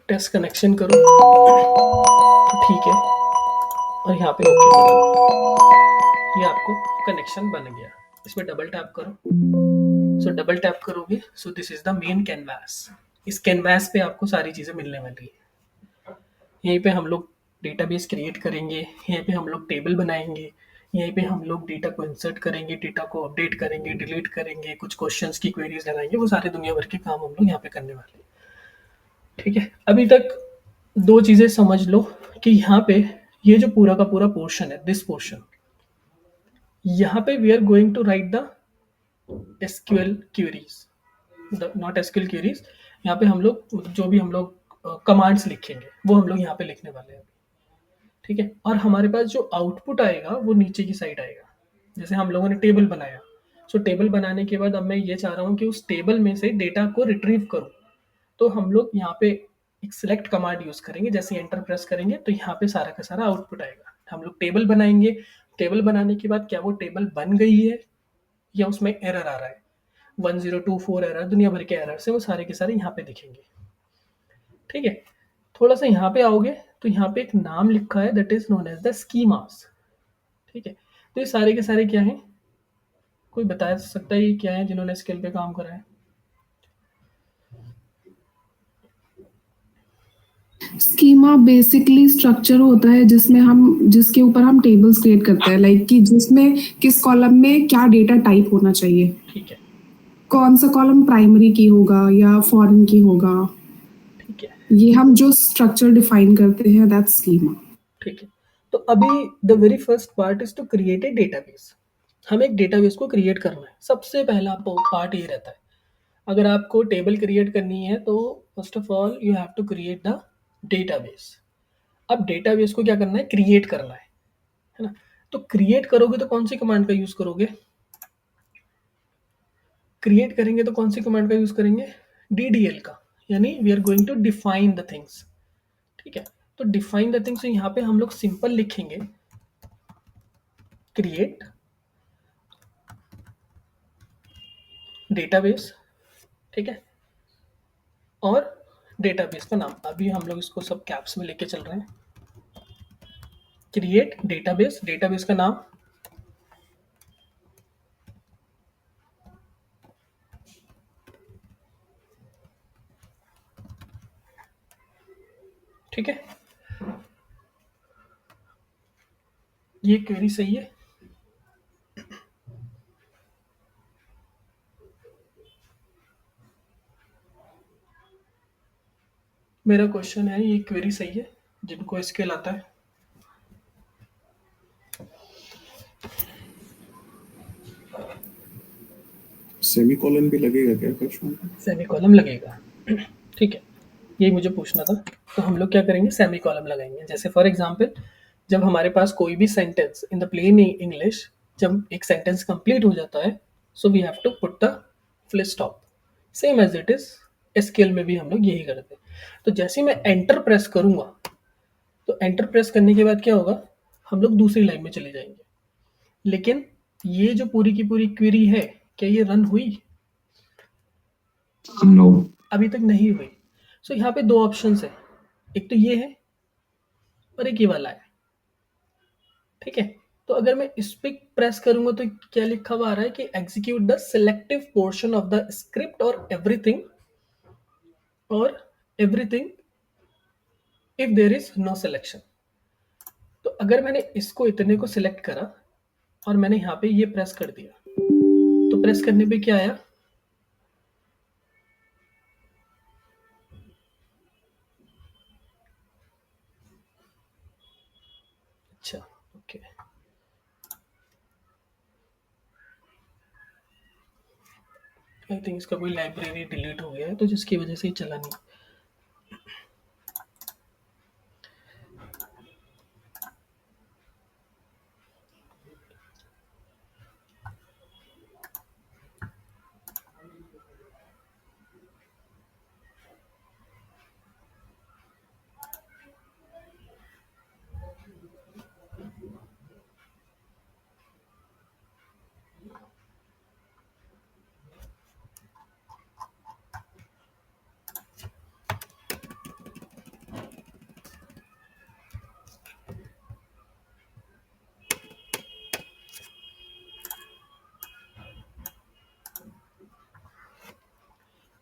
test connection करो तो ठीक है, और यहाँ पे ओके कर दो। ये आपको कनेक्शन बन गया। इसमें डबल टैप करो। सो डबल टैप करोगे, सो this is the main canvas. इस कैनवास पे आपको सारी चीज़ें मिलने वाली है। यहीं पे हम लोग डेटाबेस क्रिएट करेंगे, यहीं पे हम लोग टेबल बनाएंगे, यहीं पे हम लोग डेटा को इंसर्ट करेंगे, डेटा को अपडेट करेंगे, डिलीट करेंगे, कुछ क्वेश्चंस की क्वेरीज लगाएंगे, वो सारे दुनिया भर के काम हम लोग यहाँ पे करने वाले हैं। ठीक है, अभी तक दो चीज़ें समझ लो कि यहाँ पे ये जो पूरा का पूरा पोर्शन है, दिस पोर्शन, यहाँ पे we are going to write the SQL queries, not SQL queries. यहाँ पे हम लोग जो भी हम लोग कमांड्स लिखेंगे वो हम लोग यहाँ पे लिखने वाले हैं। ठीक है, और हमारे पास जो आउटपुट आएगा वो नीचे की साइड आएगा। जैसे हम लोगों ने टेबल बनाया, सो टेबल बनाने के बाद अब मैं ये चाह रहा हूँ कि उस टेबल में से डेटा को रिट्रीव करूँ, तो हम लोग यहाँ पे एक सिलेक्ट कमांड यूज करेंगे। जैसे एंटर प्रेस करेंगे तो यहाँ पे सारा का सारा आउटपुट आएगा। हम लोग टेबल बनाएंगे, टेबल बनाने के बाद क्या वो टेबल बन गई है या उसमें एरर आ रहा है, 1024 एरर, दुनिया भर के एरर से वो सारे के सारे यहाँ पे दिखेंगे। ठीक है, थोड़ा सा यहाँ पे आओगे तो यहाँ पे एक नाम लिखा है, that is known as the schemas. ठीक है, तो ये सारे के सारे क्या हैं, कोई बता सकता है ये क्या है जिन्होंने स्किल पे काम करा है? स्कीमा बेसिकली स्ट्रक्चर होता है जिसके ऊपर हम टेबल्स क्रिएट करते हैं, लाइक कि जिसमें किस कॉलम में क्या डेटा टाइप होना चाहिए, ठीक है, कौन सा कॉलम प्राइमरी की होगा या फॉरेन की होगा, ठीक है, ये हम जो स्ट्रक्चर डिफाइन करते हैं, दैट्स स्कीमा। ठीक है। तो अभी the very first part is to create a database. हमें एक डेटाबेस को क्रिएट करना है। सबसे पहला पार्ट ये रहता है, अगर आपको टेबल क्रिएट करनी है तो first of all you have to create the database. अब डेटाबेस को क्या करना है, क्रिएट करना है ना। तो क्रिएट करोगे तो कौन सी कमांड का यूज करोगे? क्रिएट करेंगे तो कौन सी कमांड का यूज करेंगे? DDL का, यानी we are going to define the things. ठीक है, तो डिफाइन द थिंग्स यहाँ पे हम लोग सिंपल लिखेंगे, क्रिएट डेटाबेस। ठीक है, और डेटाबेस का नाम, अभी हम लोग इसको सब कैप्स में लेके चल रहे हैं। क्रिएट डेटाबेस, डेटाबेस का नाम, ठीक है। ये क्वेरी सही है? मेरा क्वेश्चन है, ये क्वेरी सही है जिनको एसक्यूएल आता है? सेमीकोलन भी लगेगा क्या क्वेश्चन? सेमी कॉलम लगेगा। ठीक है, यही मुझे पूछना था। तो हम लोग क्या करेंगे, सेमी कॉलम लगाएंगे। जैसे फॉर एग्जांपल, जब हमारे पास कोई भी sentence in the plain English, जब एक सेंटेंस कंप्लीट हो जाता है, so we have to put the full stop. Same as it is SQL में भी हम लोग यही करते हैं। तो जैसे ही मैं एंटर प्रेस करूंगा तो एंटर प्रेस करने के बाद क्या होगा, हम लोग दूसरी लाइन में चले जाएंगे। लेकिन ये जो पूरी की पूरी क्वेरी है, क्या ये रन हुई? नो। अभी तक नहीं हुई। सो यहाँ पे दो ऑप्शंस है, एक तो ये है और एक ये वाला है। ठीक है, तो अगर मैं इस पे प्रेस करूंगा तो क्या लिखा हुआ आ रहा है कि execute the selective portion of the script और everything if there is no selection. तो अगर मैंने इसको इतने को सिलेक्ट करा और मैंने यहाँ पे ये प्रेस कर दिया, तो प्रेस करने पे क्या आया? अच्छा, ओके। आई थिंक इसका कोई लाइब्रेरी डिलीट हो गया है, तो जिसकी वजह से ही चला नहीं।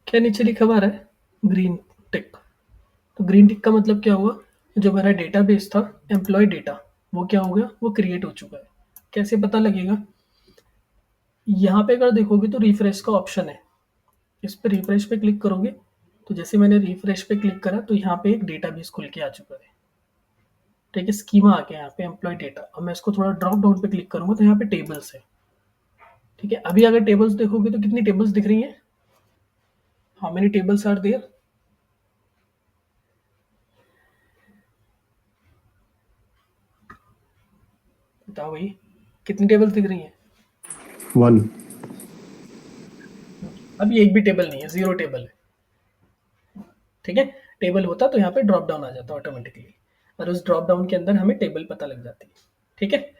क्या नीचे लिखा हुआ आ रहा है? ग्रीन टिक। तो ग्रीन टिक का मतलब क्या हुआ? जो मेरा डेटाबेस था एम्प्लॉय डेटा, वो क्या हो गया? वो क्रिएट हो चुका है। कैसे पता लगेगा? यहाँ पे अगर देखोगे तो रिफ्रेश का ऑप्शन है, इस पे रिफ्रेश पे क्लिक करोगे तो जैसे मैंने रिफ्रेश पे क्लिक करा तो यहाँ पे एक डेटाबेस खुल के आ चुका है। ठीक है, स्कीमा आ गया यहाँ पे एम्प्लॉय डेटा। अब मैं इसको थोड़ा ड्रॉप डाउन पे क्लिक करूंगा तो यहाँ पे टेबल्स है। ठीक है, अभी अगर टेबल्स देखोगे तो कितनी टेबल्स दिख रही हैं? How many tables are there? बताओ भाई, कितनी टेबल्स दिख रही हैं? 1। अभी एक भी टेबल नहीं है, जीरो टेबल है। ठीक है, टेबल होता तो यहाँ पे ड्रॉप डाउन आ जाता ऑटोमेटिकली, और उस ड्रॉप डाउन के अंदर हमें टेबल पता लग जाती है। ठीक है,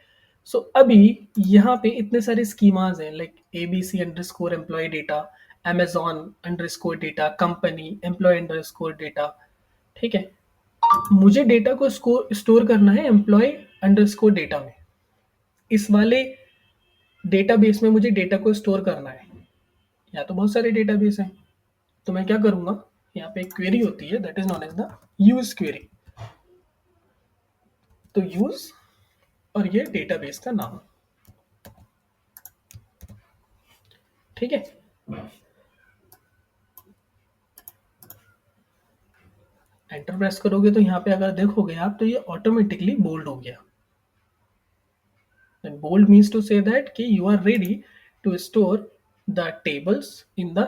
सो अभी यहाँ पे इतने सारे स्कीमाज हैं, like ABC underscore employee data, Amazon underscore data, company employee underscore data. ठीक है, मुझे डेटा को स्टोर करना है एम्प्लॉय अंडरस्कोर डेटा में। इस वाले डेटाबेस में मुझे डेटा को स्टोर करना है। यहाँ तो बहुत सारे डेटाबेस हैं, तो मैं क्या करूँगा, यहाँ पे एक क्वेरी होती है that is known as the use query. तो यूज और ये डेटाबेस का नाम। ठीक है, एंटर प्रेस करोगे तो यहाँ पे अगर देखोगे आप तो ये ऑटोमेटिकली बोल्ड हो गया। And bold means to say that कि you are ready to store the tables in the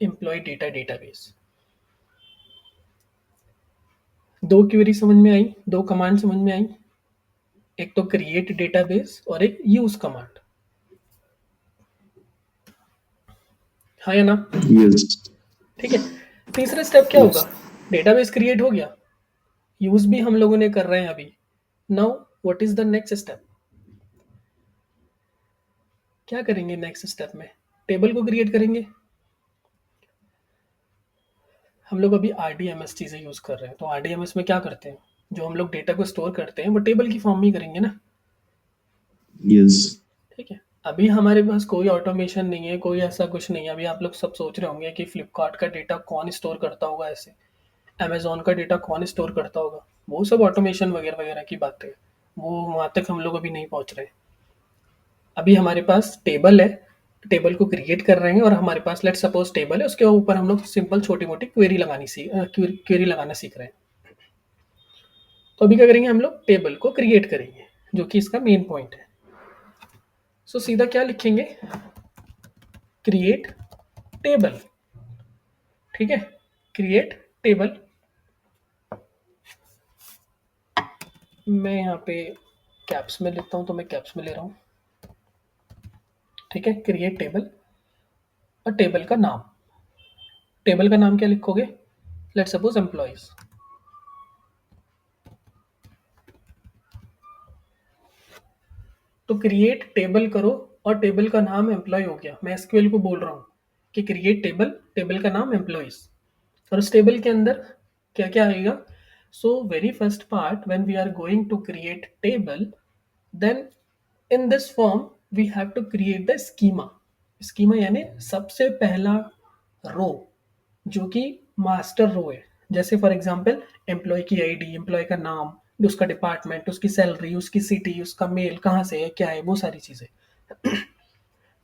employ data database. दो क्वेरी समझ में आई, दो कमांड समझ में आई, एक तो क्रिएट डेटाबेस और एक यूज कमांड। हाँ या ना? यस। ठीक है, तीसरा स्टेप क्या यस। होगा? डेटाबेस क्रिएट हो गया, यूज भी हम लोगों ने कर रहे हैं अभी। Now what is the next step? क्या करेंगे नेक्स्ट स्टेप में? टेबल को क्रिएट करेंगे। हम लोग अभी RDMS चीज़ें यूज़ कर रहे हैं, तो RDMS में क्या करते हैं, जो हम लोग डेटा को स्टोर करते हैं वो टेबल की फॉर्म में ही करेंगे ना। यस। ठीक है, अभी हमारे पास कोई ऑटोमेशन नहीं है, कोई ऐसा कुछ नहीं है। अभी आप लोग सब सोच रहे होंगे कि फ्लिपकार्ट का डेटा कौन स्टोर करता होगा, ऐसे अमेजोन का डेटा कौन स्टोर करता होगा। वो सब ऑटोमेशन वगैरह वगैरह की बातें हैं, वो वहाँ तक हम लोग अभी नहीं पहुँच रहे। अभी हमारे पास टेबल है, टेबल को क्रिएट कर रहे हैं, और हमारे पास लेट सपोज टेबल है, उसके ऊपर हम लोग सिंपल छोटी मोटी क्वेरी लगाना सीख रहे हैं। तो अभी क्या करेंगे, हम लोग टेबल को क्रिएट करेंगे, जो कि इसका मेन पॉइंट है। सो सीधा क्या लिखेंगे, क्रिएट टेबल। ठीक है, क्रिएट टेबल। मैं यहाँ पे कैप्स में लिखता हूँ, तो मैं कैप्स में ले रहा हूँ। ठीक है, क्रिएट टेबल और टेबल का नाम। टेबल का नाम क्या लिखोगे? Let suppose employees. तो क्रिएट टेबल करो और टेबल का नाम एम्प्लॉय हो गया। मैं एसक्यूएल को बोल रहा हूँ कि क्रिएट टेबल, टेबल का नाम एम्प्लॉइज, और उस टेबल के अंदर क्या क्या आएगा। So very first part, when we are going to create table, then in this form we have to create the schema. Schema यानी सबसे पहला रो जो कि मास्टर रो है। जैसे फॉर एग्जांपल एम्प्लॉय की आईडी, एम्प्लॉय का नाम, उसका डिपार्टमेंट, उसकी सैलरी, उसकी सिटी, उसका मेल कहाँ से है, क्या है, वो सारी चीजें।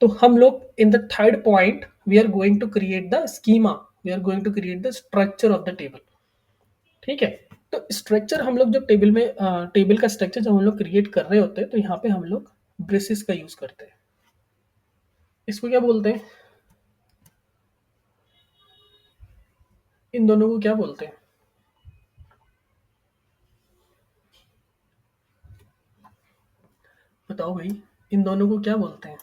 तो हम लोग in the third point we are going to create the schema, we are going to create the structure of the table. ठीक है। तो स्ट्रक्चर हम लोग जब टेबल में टेबल का स्ट्रक्चर जब हम लोग क्रिएट कर रहे होते हैं तो यहाँ पे हम लोग ब्रेसेस का यूज करते हैं। इसको क्या बोलते हैं, इन दोनों को क्या बोलते हैं? बताओ भाई, इन दोनों को क्या बोलते हैं?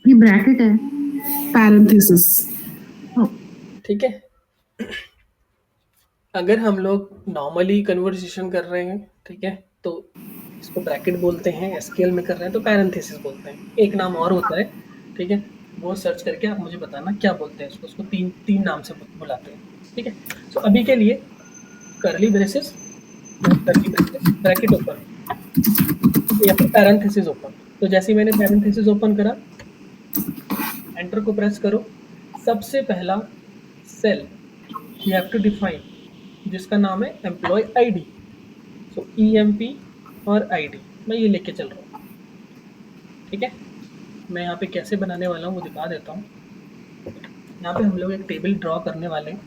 ये ब्रैकेट है। पैरेंथेसिस। ठीक है। अगर हम लोग नॉर्मली कन्वर्सेशन कर रहे हैं, ठीक है, तो इसको ब्रैकेट बोलते हैं। एसक्यूएल में कर रहे हैं तो पैरेंथेसिस बोलते हैं। एक नाम और होता है, ठीक है, वो सर्च करके आप मुझे बताना क्या बोलते हैं इसको। उसको तीन तीन नाम से बुलाते हैं। ठीक है। सो अभी के लिए करली ब्रेसेस, करली ब्रेसेस, ब्रैकेट ओपन या फिर पैरेंथेसिस ओपन। तो जैसे ही मैंने पैरेंथेसिस ओपन करा, एंटर को प्रेस करो। सबसे पहला cell you have to define, जिसका नाम है एम्प्लॉय आईडी। सो ईएमपी और आईडी मैं ये लेके चल रहा हूँ। ठीक है। मैं यहाँ पे कैसे बनाने वाला हूँ वो दिखा देता हूँ। यहाँ पे हम लोग एक टेबल ड्रॉ करने वाले हैं।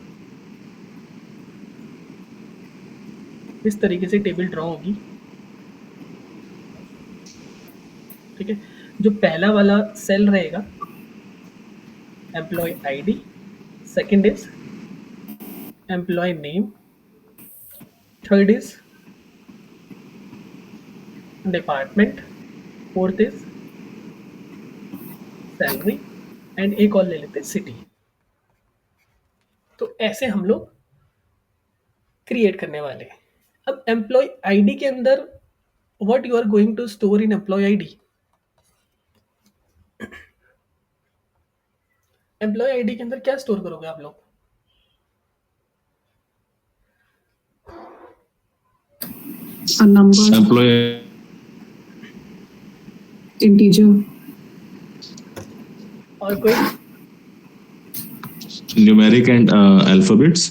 इस तरीके से टेबल ड्रॉ होगी। ठीक है। जो पहला वाला सेल रहेगा employee ID, second is employee name, third is department, fourth is salary, and एक और ले लेते हैं सिटी। तो ऐसे हम लोग क्रिएट करने वाले हैं। अब एम्प्लॉय आईडी के अंदर what you are going to store in employee ID, employee ID के अंदर क्या स्टोर करोगे आप लोग? A number, Employee integer, और कोई? numeric and alphabets.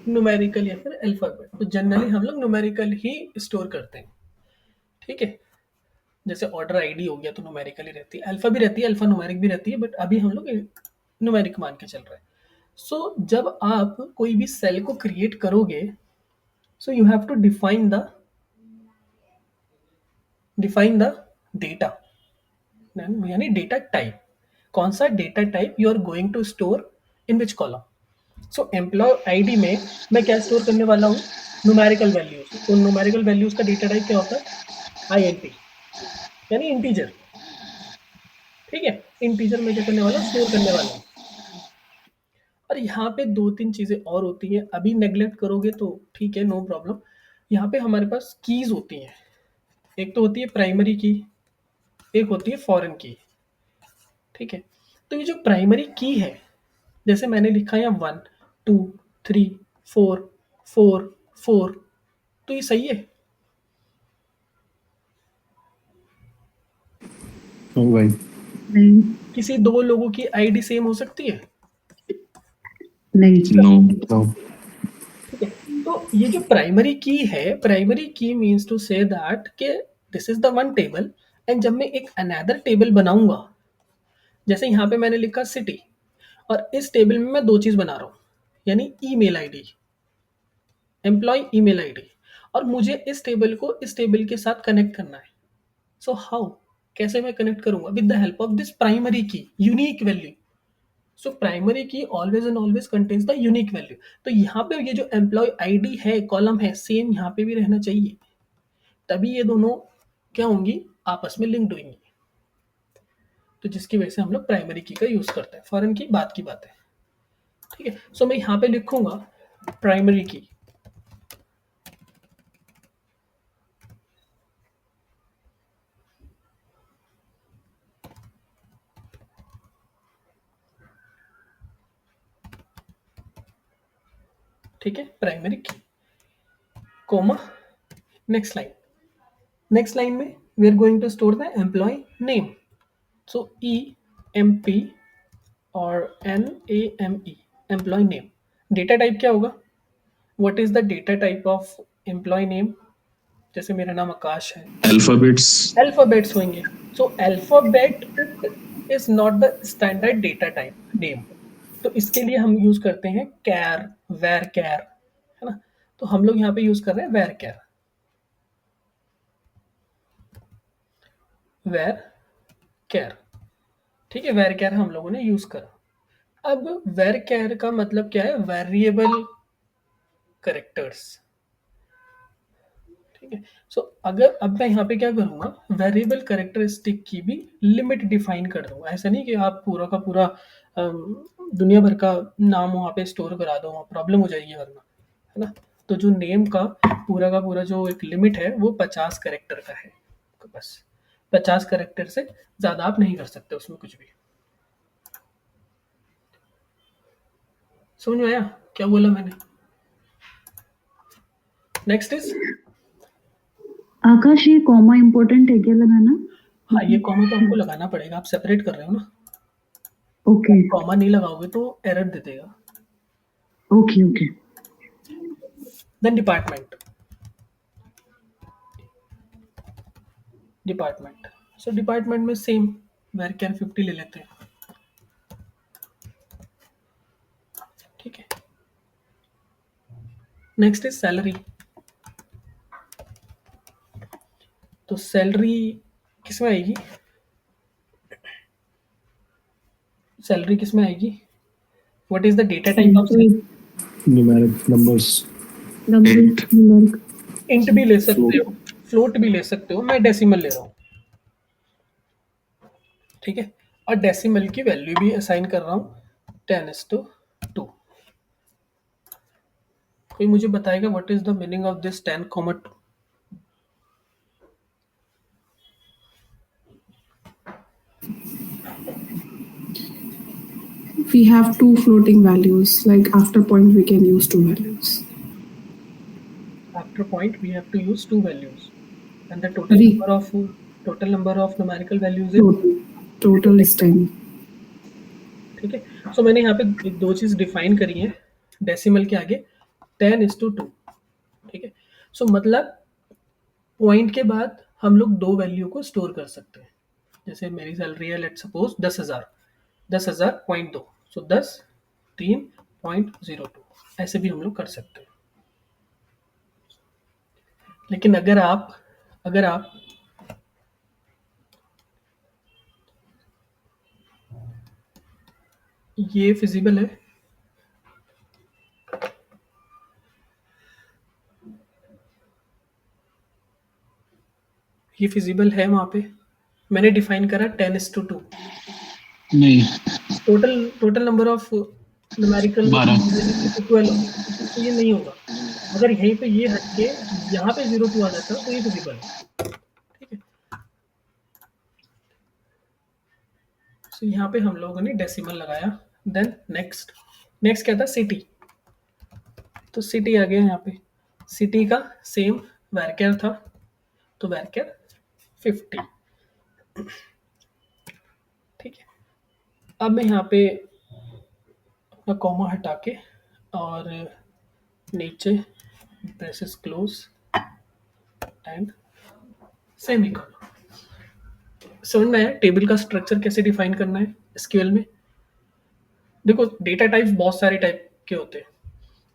न्यूमेरिकल या फिर अल्फाबेट। तो जनरली हम लोग न्यूमेरिकल ही स्टोर करते हैं। ठीक है। जैसे ऑर्डर आईडी हो गया तो न्यूमेरिकल ही रहती है, अल्फा भी रहती है, अल्फा न्यूमेरिक भी रहती है, बट अभी हम लोग न्यूमेरिक मान के चल रहे हैं। सो जब आप कोई भी सेल को क्रिएट करोगे, so you have to define the data, यानी डेटा टाइप। कौन सा data type you are going to store in which column. So employee ID में मैं क्या स्टोर करने वाला हूँ? Numerical values. तो न्यूमेरिकल वैल्यूज का डेटा टाइप क्या होता है? आईएनटी, यानी इंटीजर। ठीक है। इंटीजर में क्या करने वाला, स्टोर करने वाला हूँ। और यहाँ पे दो तीन चीजें और होती हैं, अभी नेग्लेक्ट करोगे तो ठीक है, नो प्रॉब्लम। यहाँ पे हमारे पास कीज होती हैं। एक तो होती है प्राइमरी की, एक होती है फॉरेन की। ठीक है। तो ये जो प्राइमरी की है, जैसे मैंने लिखा है 1 2 3 4 4 4, तो ये सही है? भाई नहीं किसी दो लोगों की आईडी सेम हो सकती है? नहीं no. ठीक है। तो ये जो प्राइमरी की है, प्राइमरी की मीन्स टू से दैट कि this is the one table, and जब मैं एक अनदर टेबल बनाऊंगा, जैसे यहाँ पे मैंने लिखा सिटी, और इस टेबल में मैं दो चीज बना रहा हूँ, यानी email ID, employee email ID, और मुझे इस टेबल को इस टेबल के साथ कनेक्ट करना है। सो हाउ, कैसे मैं कनेक्ट करूंगा? With the help of this primary की, यूनिक वैल्यू। सो प्राइमरी की always and always contains the unique value. तो यहाँ पे ये जो एम्प्लॉय आईडी है, कॉलम है, सेम यहाँ पे भी रहना चाहिए, तभी ये दोनों क्या होंगी, आपस में लिंक्ड होंगी। तो जिसकी वजह से हम लोग प्राइमरी की का यूज़ करते हैं। फॉरेन की बात है, ठीक है। सो मैं यहाँ पे लिखूंगा प्राइमरी की, ठीक है, primary key, comma, next line में we are going to store the employ name. So EMP और NAME, employ name. Data type क्या होगा? What is the data type of employ name? जैसे मेरा नाम आकाश है, अल्फाबेट्स। अल्फाबेट्स होंगे। So alphabet is not the standard data type name, तो इसके लिए हम यूज करते हैं कैर, वेर कैर, है ना। तो हम लोग यहाँ पे यूज कर रहे हैं वेर कैर, वेर कैर, ठीक है। वेर कैर हम लोगों ने यूज करा। अब वेर कैर का मतलब क्या है? वेरिएबल करेक्टर्स, ठीक है। सो अगर अब मैं यहाँ पे क्या करूँगा, वेरिएबल कैरेक्टरिस्टिक की भी लिमिट डिफाइन कर दूंगा। ऐसा नहीं कि आप पूरा का पूरा दुनिया भर का नाम वहाँ पे स्टोर करा दो, वहाँ प्रॉब्लम हो जाएगी वरना, है ना। तो जो नेम का पूरा जो एक लिमिट है वो 50 कैरेक्टर का है, तो बस 50 कैरेक्टर से ज़्यादा आप नहीं कर सकते उसमें कुछ भी। समझ में आया क्या बोला मैंने? नेक्स्ट इज, आकाश, ये कॉमा इम्पोर्टेंट है क्या लगाना? हाँ ये कॉमा तो आपको लगाना पड़ेगा, आप सेपरेट कर रहे हो ना। ओके कॉमा नहीं लगाओगे तो एरर दे देगा। Okay okay. देन डिपार्टमेंट, सो डिपार्टमेंट में सेम वेर कैन 50 ले लेते हैं, ठीक है। Next is salary. तो सैलरी किस में आएगी? सैलरी किस में आएगी? What is the data type of salary? Numeric numbers. Int भी ले सकते हो, फ्लोट भी ले सकते हो, मैं डेसिमल ले रहा हूँ, ठीक है। और डेसिमल की वैल्यू भी असाइन कर रहा हूँ 10:2। कोई मुझे बताएगा what is the meaning of this 10:2? We have two floating values, like after point we can use two values. After point we have to use two values, and the Re- total number of numerical values is total is 10. ठीक है। सो मैंने यहाँ पे दो चीज डिफाइन करी है डेसिमल के आगे, 10:2, ठीक है। सो मतलब पॉइंट के बाद हम लोग दो वैल्यू को स्टोर कर सकते हैं। जैसे मेरी सैलरी है लेट सपोज 10,000, 10,000.2, सो 10,3.02, ऐसे भी हम लोग कर सकते हैं। लेकिन अगर आप ये फिजिबल है, ये फिजिबल है वहां पे मैंने डिफाइन करा 10:2, नहीं, total number of numerical 12। Equal होगी, तो ये नहीं होगा। अगर यहीं पे ये हटके यहाँ पे 0:2 आ जाता तो ये फिजिबल है, ठीक है। सो यहाँ पे हम लोगों ने डेसिमल लगाया। देन नेक्स्ट क्या था? सिटी। तो सिटी आ गया यहाँ पे, सिटी का सेम वैरकेर था, तो वैरकेर 50, ठीक है। अब मैं यहाँ पे अपना कॉमा हटा के और नीचे ब्रेसेस क्लोज एंड सेमीकोलन। समझ में आया टेबल का स्ट्रक्चर कैसे डिफाइन करना है एसक्यूएल में? देखो डेटा टाइप्स बहुत सारे टाइप के होते हैं।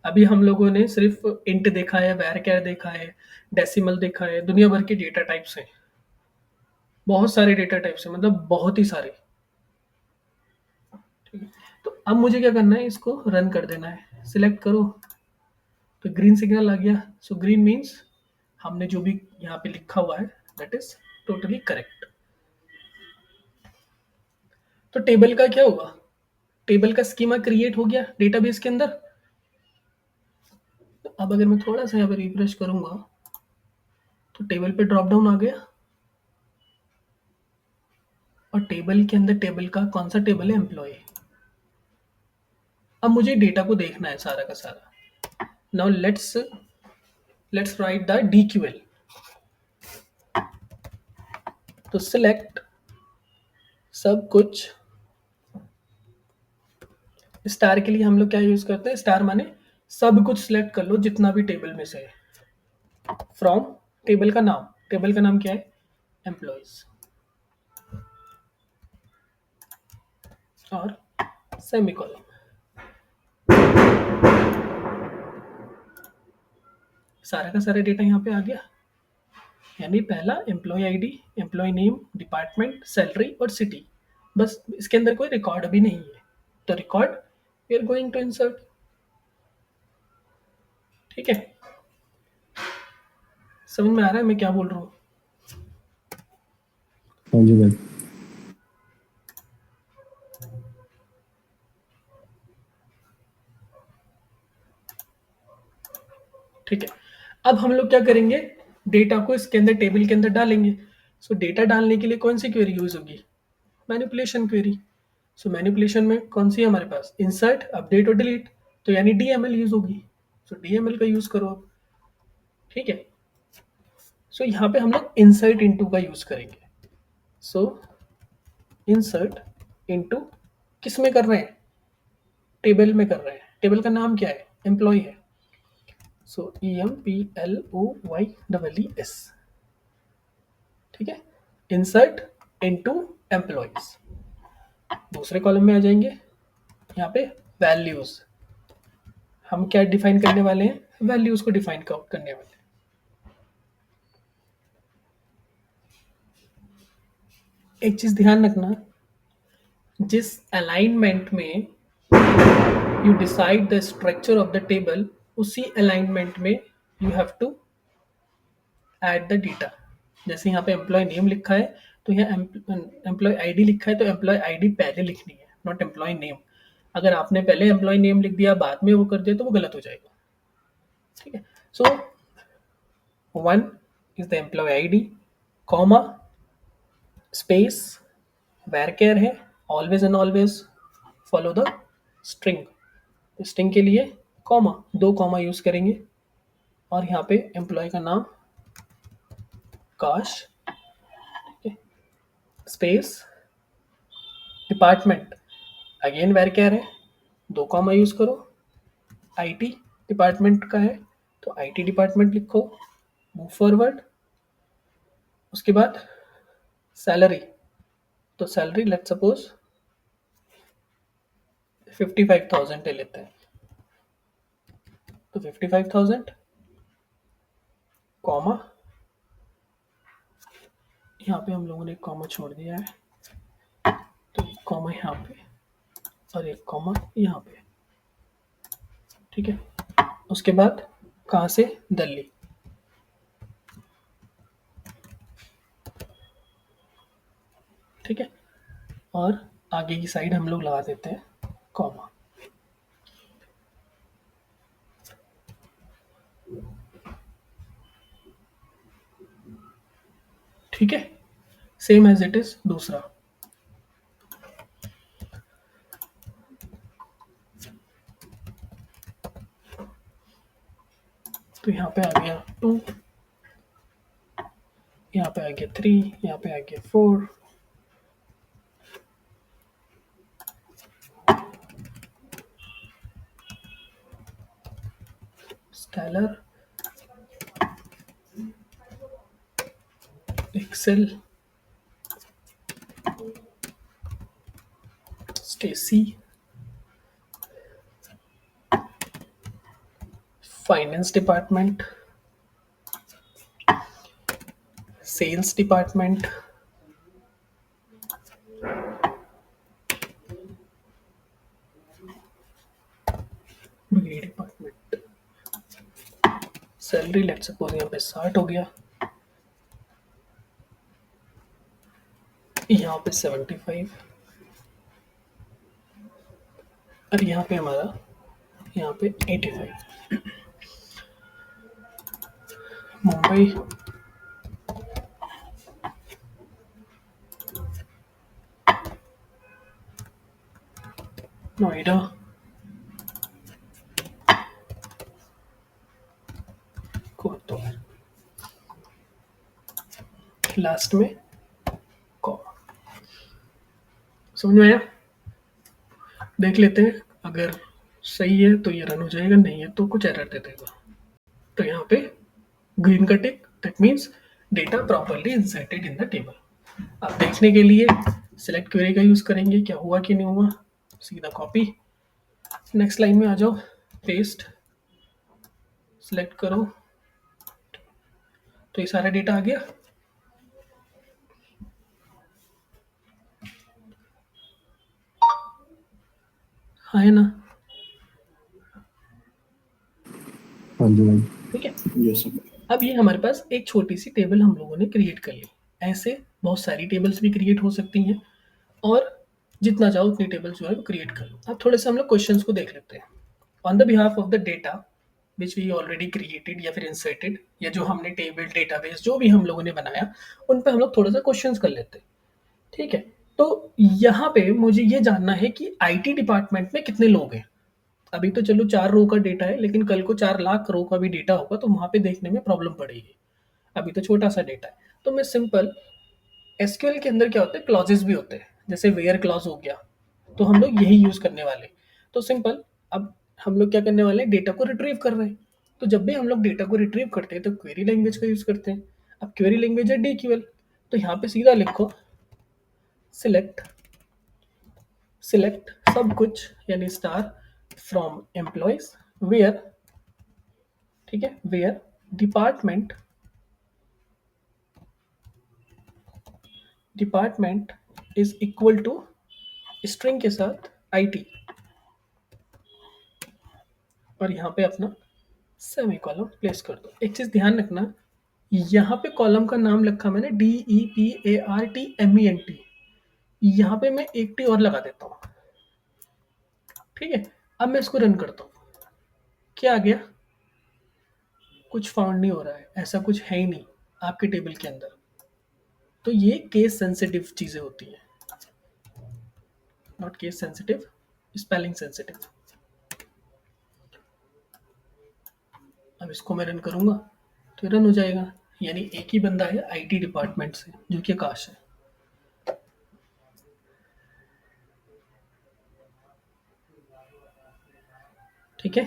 अभी हम लोगों ने सिर्फ इंट देखा है, वैरकेर देखा है, डेसिमल देखा है, दुनिया भर के डेटा टाइप्स हैं, बहुत सारे डेटा टाइप्स हैं, मतलब बहुत ही सारे, ठीक है। तो अब मुझे क्या करना है, इसको रन कर देना है। सिलेक्ट करो तो ग्रीन सिग्नल आ गया। सो ग्रीन मीन्स हमने जो भी यहाँ पे लिखा हुआ है दैट इज टोटली करेक्ट। तो टेबल का क्या होगा, टेबल का स्कीमा क्रिएट हो गया डेटाबेस के अंदर। तो अब अगर मैं थोड़ा सा यहाँ पे रिफ्रेश करूंगा तो टेबल पे ड्रॉप डाउन आ गया, और टेबल के अंदर टेबल का कौन सा टेबल है, एम्प्लॉय। अब मुझे डेटा को देखना है सारा का सारा। Now let's write the DQL. तो सिलेक्ट सब कुछ, स्टार के लिए हम लोग क्या यूज करते हैं, स्टार माने सब कुछ सिलेक्ट कर लो जितना भी टेबल में से है। फ्रॉम टेबल का नाम, टेबल का नाम क्या है, एम्प्लॉयज, और सेमीकोलन। सारा का सारा डेटा यहाँ पे आ गया, यानी पहला employee ID, employee name, department, salary और सिटी। बस इसके अंदर कोई रिकॉर्ड भी नहीं है, तो record we are going to insert. ठीक है, समझ में आ रहा है मैं क्या बोल रहा हूँ। हाँ जी भाई। ठीक है, अब हम लोग क्या करेंगे, डेटा को इसके अंदर टेबल के अंदर डालेंगे। सो डेटा डालने के लिए कौन सी क्वेरी यूज होगी, मैनिपुलेशन क्वेरी। सो मैनिपुलेशन में कौन सी है हमारे पास, इंसर्ट, अपडेट और डिलीट, तो यानी डीएमएल यूज होगी। सो डीएमएल का यूज करो अब। ठीक है, सो यहाँ पे हम लोग इंसर्ट इनटू का यूज करेंगे। सो इंसर्ट इनटू किस में कर रहे हैं, टेबल में कर रहे हैं। टेबल का नाम क्या है, एम्प्लॉय है। सो EMPLOYEES। ठीक है, इंसर्ट इनटू एम्प्लॉयज। दूसरे कॉलम में आ जाएंगे, यहाँ पे वैल्यूज। हम क्या डिफाइन करने वाले हैं, वैल्यूज को डिफाइन करने वाले हैं। एक चीज ध्यान रखना, जिस अलाइनमेंट में you decide the structure of the table, उसी अलाइनमेंट में you have to add the data. जैसे यहाँ पे एम्प्लॉय नेम लिखा है, तो यहाँ एम्प्लॉय आईडी लिखा है, तो एम्प्लॉय आईडी पहले लिखनी है, नॉट एम्प्लॉय नेम। अगर आपने पहले एम्प्लॉय नेम लिख दिया बाद में वो कर दिया तो वो गलत हो जाएगा। ठीक है, so 1 is the employee ID, comma, space, varchar है, always and always follow the string. String के लिए कॉमा, 2 कॉमा यूज करेंगे, और यहाँ पे एम्प्लॉय का नाम काश, स्पेस, डिपार्टमेंट, अगेन varchar है, 2 कॉमा यूज करो। आईटी डिपार्टमेंट का है तो आईटी डिपार्टमेंट लिखो, मूव फॉरवर्ड। उसके बाद सैलरी, तो सैलरी लेट्स सपोज 55,000 ले लेते हैं, तो 55,000 कॉमा, यहाँ पे हम लोगों ने एक कॉमा छोड़ दिया है, तो एक कॉमा यहाँ पे और एक कॉमा यहाँ पे। ठीक है, उसके बाद कहाँ से, दिल्ली। ठीक है, और आगे की साइड हम लोग लगा देते हैं कॉमा। ठीक है, सेम एज इट इज दूसरा। तो यहाँ पे आ गया 2, यहाँ पे आ गया 3, यहाँ पे आ गया 4, Scaler, excel, Stacy, finance department, sales department, बिजली डिपार्टमेंट। सैलरी लेट्स सपोज यहाँ पे 60 हो गया, यहाँ पे 75, और यहाँ पे हमारा यहाँ पे 85 मुंबई नोएडा कोतवाल लास्ट में कॉमा। समझ में आया? देख लेते हैं, अगर सही है तो ये रन हो जाएगा, नहीं है तो कुछ एरर दे देगा। तो यहाँ पे ग्रीन का tick, that means data properly inserted in the table. अब देखने के लिए सिलेक्ट क्वेरी का यूज करेंगे, क्या हुआ कि नहीं हुआ। सीधा कॉपी, नेक्स्ट लाइन में आ जाओ, पेस्ट, सिलेक्ट करो, तो ये सारा डेटा आ गया। हाँ है ना? हाँ जी भाई। ठीक है, यस सर। अब ये हमारे पास एक छोटी सी टेबल हम लोगों ने क्रिएट कर ली। ऐसे बहुत सारी टेबल्स भी क्रिएट हो सकती हैं, और जितना चाहो उतनी टेबल्स जो है वो क्रिएट कर लो। अब थोड़े से हम लोग क्वेश्चंस को देख लेते हैं। On the behalf of the data which we already created या फिर इंसर्टेड, या जो हमने टेबल डेटाबेस जो भी हम लोगों ने बनाया, उन पे हम लोग थोड़ा सा क्वेश्चंस कर लेते हैं। ठीक है, तो यहाँ पे मुझे ये जानना है कि आईटी डिपार्टमेंट में कितने लोग हैं। अभी तो चलो 4 रो का डेटा है, लेकिन कल को 4 लाख रो का भी डेटा होगा तो वहाँ पे देखने में प्रॉब्लम पड़ेगी। अभी तो छोटा सा डेटा है, तो मैं सिंपल एसक्यूएल के अंदर क्या होता है, क्लॉजेस भी होते हैं, जैसे वेयर क्लॉज हो गया, तो हम लोग यही यूज करने वाले। तो सिंपल, अब हम लोग क्या करने वाले हैं, डेटा को रिट्रीव कर रहे हैं। तो जब भी हम लोग डेटा को रिट्रीव करते हैं तो क्वेरी लैंग्वेज का यूज करते हैं। अब क्वेरी लैंग्वेज है डीक्यूएल, तो यहाँ पे सीधा लिखो सिलेक्ट, सिलेक्ट सब कुछ यानी स्टार फ्रॉम एम्प्लॉयज वेयर, ठीक है, where department, department is equal to string के साथ आईटी, और यहाँ पे अपना सेमी कॉलम प्लेस कर दो। एक चीज ध्यान रखना, यहाँ पे कॉलम का नाम लिखा मैंने DEPARTMENT, यहाँ पे मैं एक टी और लगा देता हूँ। ठीक है, अब मैं इसको रन करता हूँ, क्या आ गया, कुछ फाउंड नहीं हो रहा है, ऐसा कुछ है ही नहीं आपके टेबल के अंदर। तो ये केस सेंसिटिव चीजें होती हैं, not case sensitive, spelling sensitive. अब इसको मैं रन करूंगा तो रन हो जाएगा, यानी एक ही बंदा है आईटी डिपार्टमेंट से, जो कि आकाश है। ठीक है,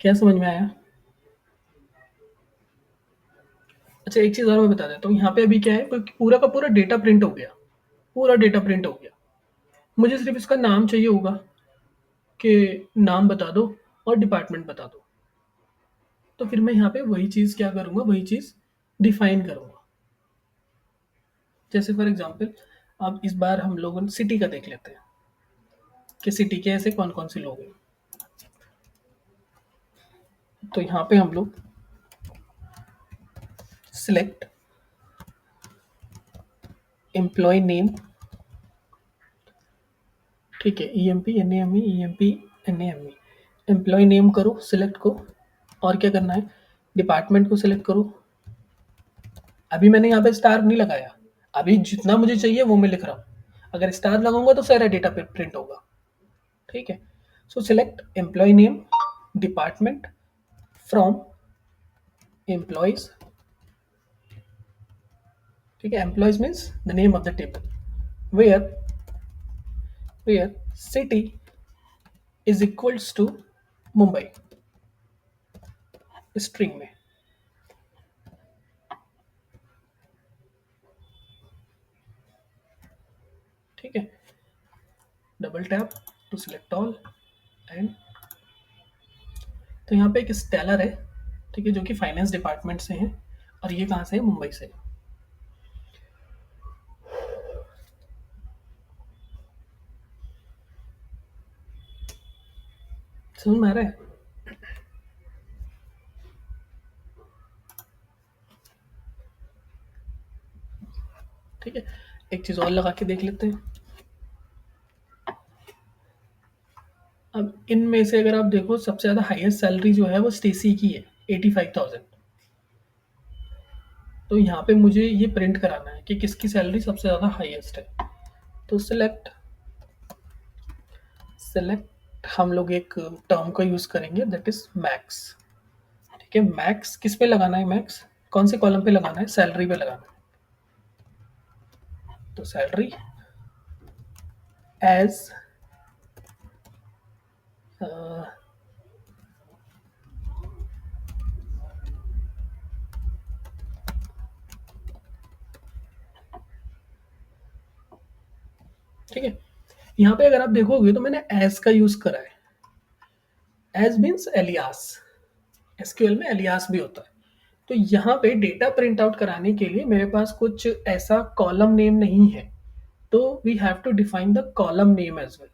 क्या समझ में आया? अच्छा, एक चीज और मैं बता देता हूँ, यहाँ पे अभी क्या है, पूरा का पूरा डेटा प्रिंट हो गया, पूरा डेटा प्रिंट हो गया। मुझे सिर्फ इसका नाम चाहिए होगा, कि नाम बता दो और डिपार्टमेंट बता दो। तो फिर मैं यहाँ पे वही चीज क्या करूंगा, वही चीज डिफाइन करूंगा। जैसे फॉर एग्जाम्पल, अब इस बार हम लोग सिटी का देख लेते हैं कि सिटी के ऐसे कौन कौन से लोग हैं। तो यहाँ पे हम लोग सिलेक्ट एम्प्लॉय नेम, ठीक है, EMP NAME एम्प्लॉय नेम करो, सिलेक्ट को, और क्या करना है, डिपार्टमेंट को सिलेक्ट करो। अभी मैंने यहाँ पे स्टार नहीं लगाया, अभी जितना मुझे चाहिए वो मैं लिख रहा हूँ। अगर स्टार लगाऊंगा तो सारा डेटा प्रिंट होगा। ठीक है, so select employee name, department from employees. ठीक है, employees means the name of the table, where city is equals to Mumbai, string में। ठीक है, double tap to select all and, तो यहाँ पे एक स्टेलर है, ठीक है, जो कि फाइनेंस डिपार्टमेंट से है, और ये कहाँ से है, मुंबई से। समझ में आ रहा है? ठीक है। ठीक है, एक चीज़ और लगा के देख लेते हैं। अब इनमें से अगर आप देखो सबसे ज़्यादा हाईएस्ट सैलरी जो है वो स्टेसी की है 85,000। तो यहाँ पे मुझे ये प्रिंट कराना है कि किसकी सैलरी सबसे ज़्यादा हाईएस्ट है। तो सेलेक्ट हम लोग एक टर्म का यूज़ करेंगे दैट इज मैक्स। ठीक है, मैक्स किस पे लगाना है? मैक्स कौन से कॉलम पे लगाना है? सैलरी पे लगाना है। तो सैलरी एज ठीक है, यहाँ पे अगर आप देखोगे तो मैंने एज का यूज़ करा है। एज मीन्स एलियास, एसक्यूएल में एलियास भी होता है। तो यहाँ पे डेटा प्रिंट आउट कराने के लिए मेरे पास कुछ ऐसा कॉलम नेम नहीं है, तो we have to define the column name as well.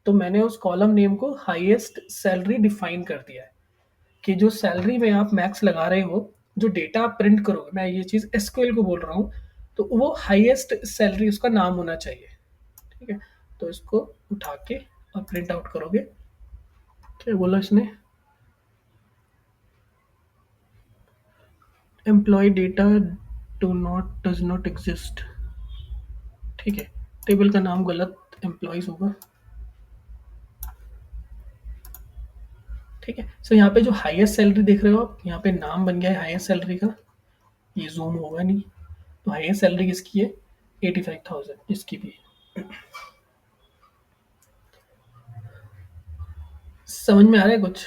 तो मैंने उस कॉलम नेम को हाईएस्ट सैलरी डिफाइन कर दिया है कि जो सैलरी में आप मैक्स लगा रहे हो, जो डेटा आप प्रिंट करोगे, मैं ये चीज़ एसक्यूएल को बोल रहा हूँ, तो वो हाईएस्ट सैलरी उसका नाम होना चाहिए। ठीक है, तो इसको उठा के और प्रिंट आउट करोगे। क्या बोला इसने? Employee data does not exist. ठीक है, टेबल का नाम गलत एम्प्लॉयज होगा। ठीक है, सो यहाँ पे जो हाईएस्ट सैलरी देख रहे हो आप, यहाँ पे नाम बन गया है हाईएस्ट सैलरी का, ये जूम होगा नहीं। तो हाईएस्ट सैलरी किसकी है? 85,000 इसकी भी। समझ में आ रहा है कुछ?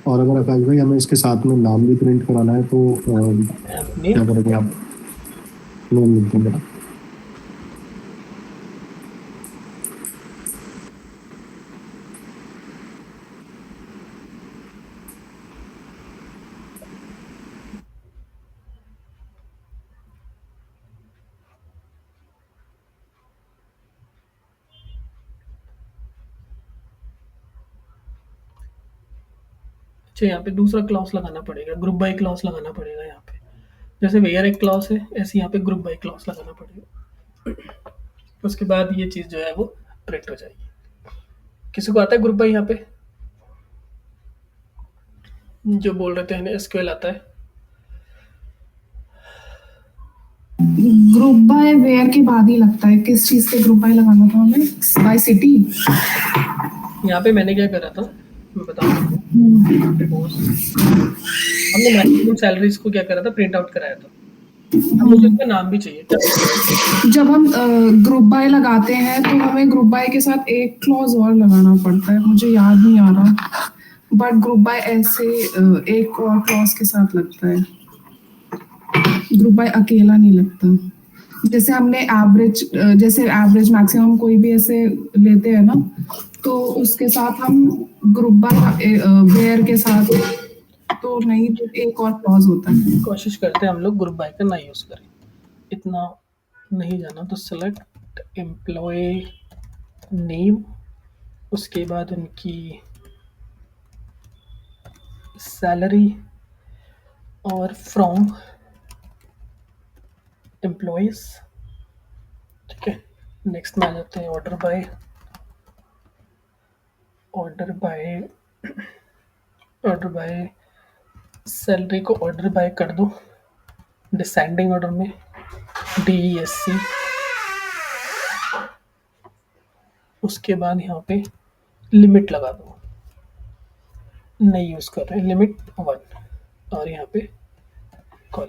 और अगर आकाश भाई हमें इसके साथ में नाम भी प्रिंट कराना है तो क्या करोगे आप? नेम लिख देंगे। अच्छा, यहाँ पे दूसरा क्लॉज लगाना पड़ेगा, ग्रुप बाय क्लॉज लगाना पड़ेगा यहाँ पे। जैसे वेयर एक क्लॉज है, ऐसे यहाँ पे ग्रुप बाय क्लॉज लगाना पड़ेगा। उसके बाद ये चीज़ जो है वो प्रिंट हो जाएगी। किसी को आता है ग्रुप बाय? यहाँ पे जो बोल रहे थे एसक्यूएल आता है। ग्रुप बाय वेयर के बाद ही लगता है। किस चीज पे ग्रुप बाय लगाना था हमें? By city. यहाँ पे मैंने क्या करा था मैं बताऊँ। हमने मैक्सिमम सैलरीज को क्या करा था? प्रिंट आउट कराया था। अब मुझे इसका नाम भी चाहिए। क्या जब हम ग्रुप बाय लगाते हैं तो हमें ग्रुप बाय के साथ एक क्लॉज और लगाना पड़ता है, मुझे याद नहीं आ रहा, बट ग्रुप बाय ऐसे एक और क्लॉज के साथ लगता है। ग्रुप बाय अकेला नहीं लगता। जैसे हमने एवरेज, जैसे एवरेज मैक्सिमम कोई भी ऐसे लेते हैं ना, तो उसके साथ हम ग्रुप बाय वेयर के साथ तो नहीं, तो एक और क्लॉज होता है। कोशिश करते हैं हम लोग ग्रुप बाय का ना यूज़ करें, इतना नहीं जाना। तो सेलेक्ट एम्प्लॉय नेम, उसके बाद उनकी सैलरी और फ्रॉम एम्प्लॉयज। ठीक है, नेक्स्ट में आ जाते हैं order by. Order by salary को ऑर्डर बाय कर दो डिसेंडिंग ऑर्डर में, DESC। उसके बाद यहाँ पे लिमिट लगा दो, नहीं यूज़ कर रहे, लिमिट 1, और यहाँ पे कॉल।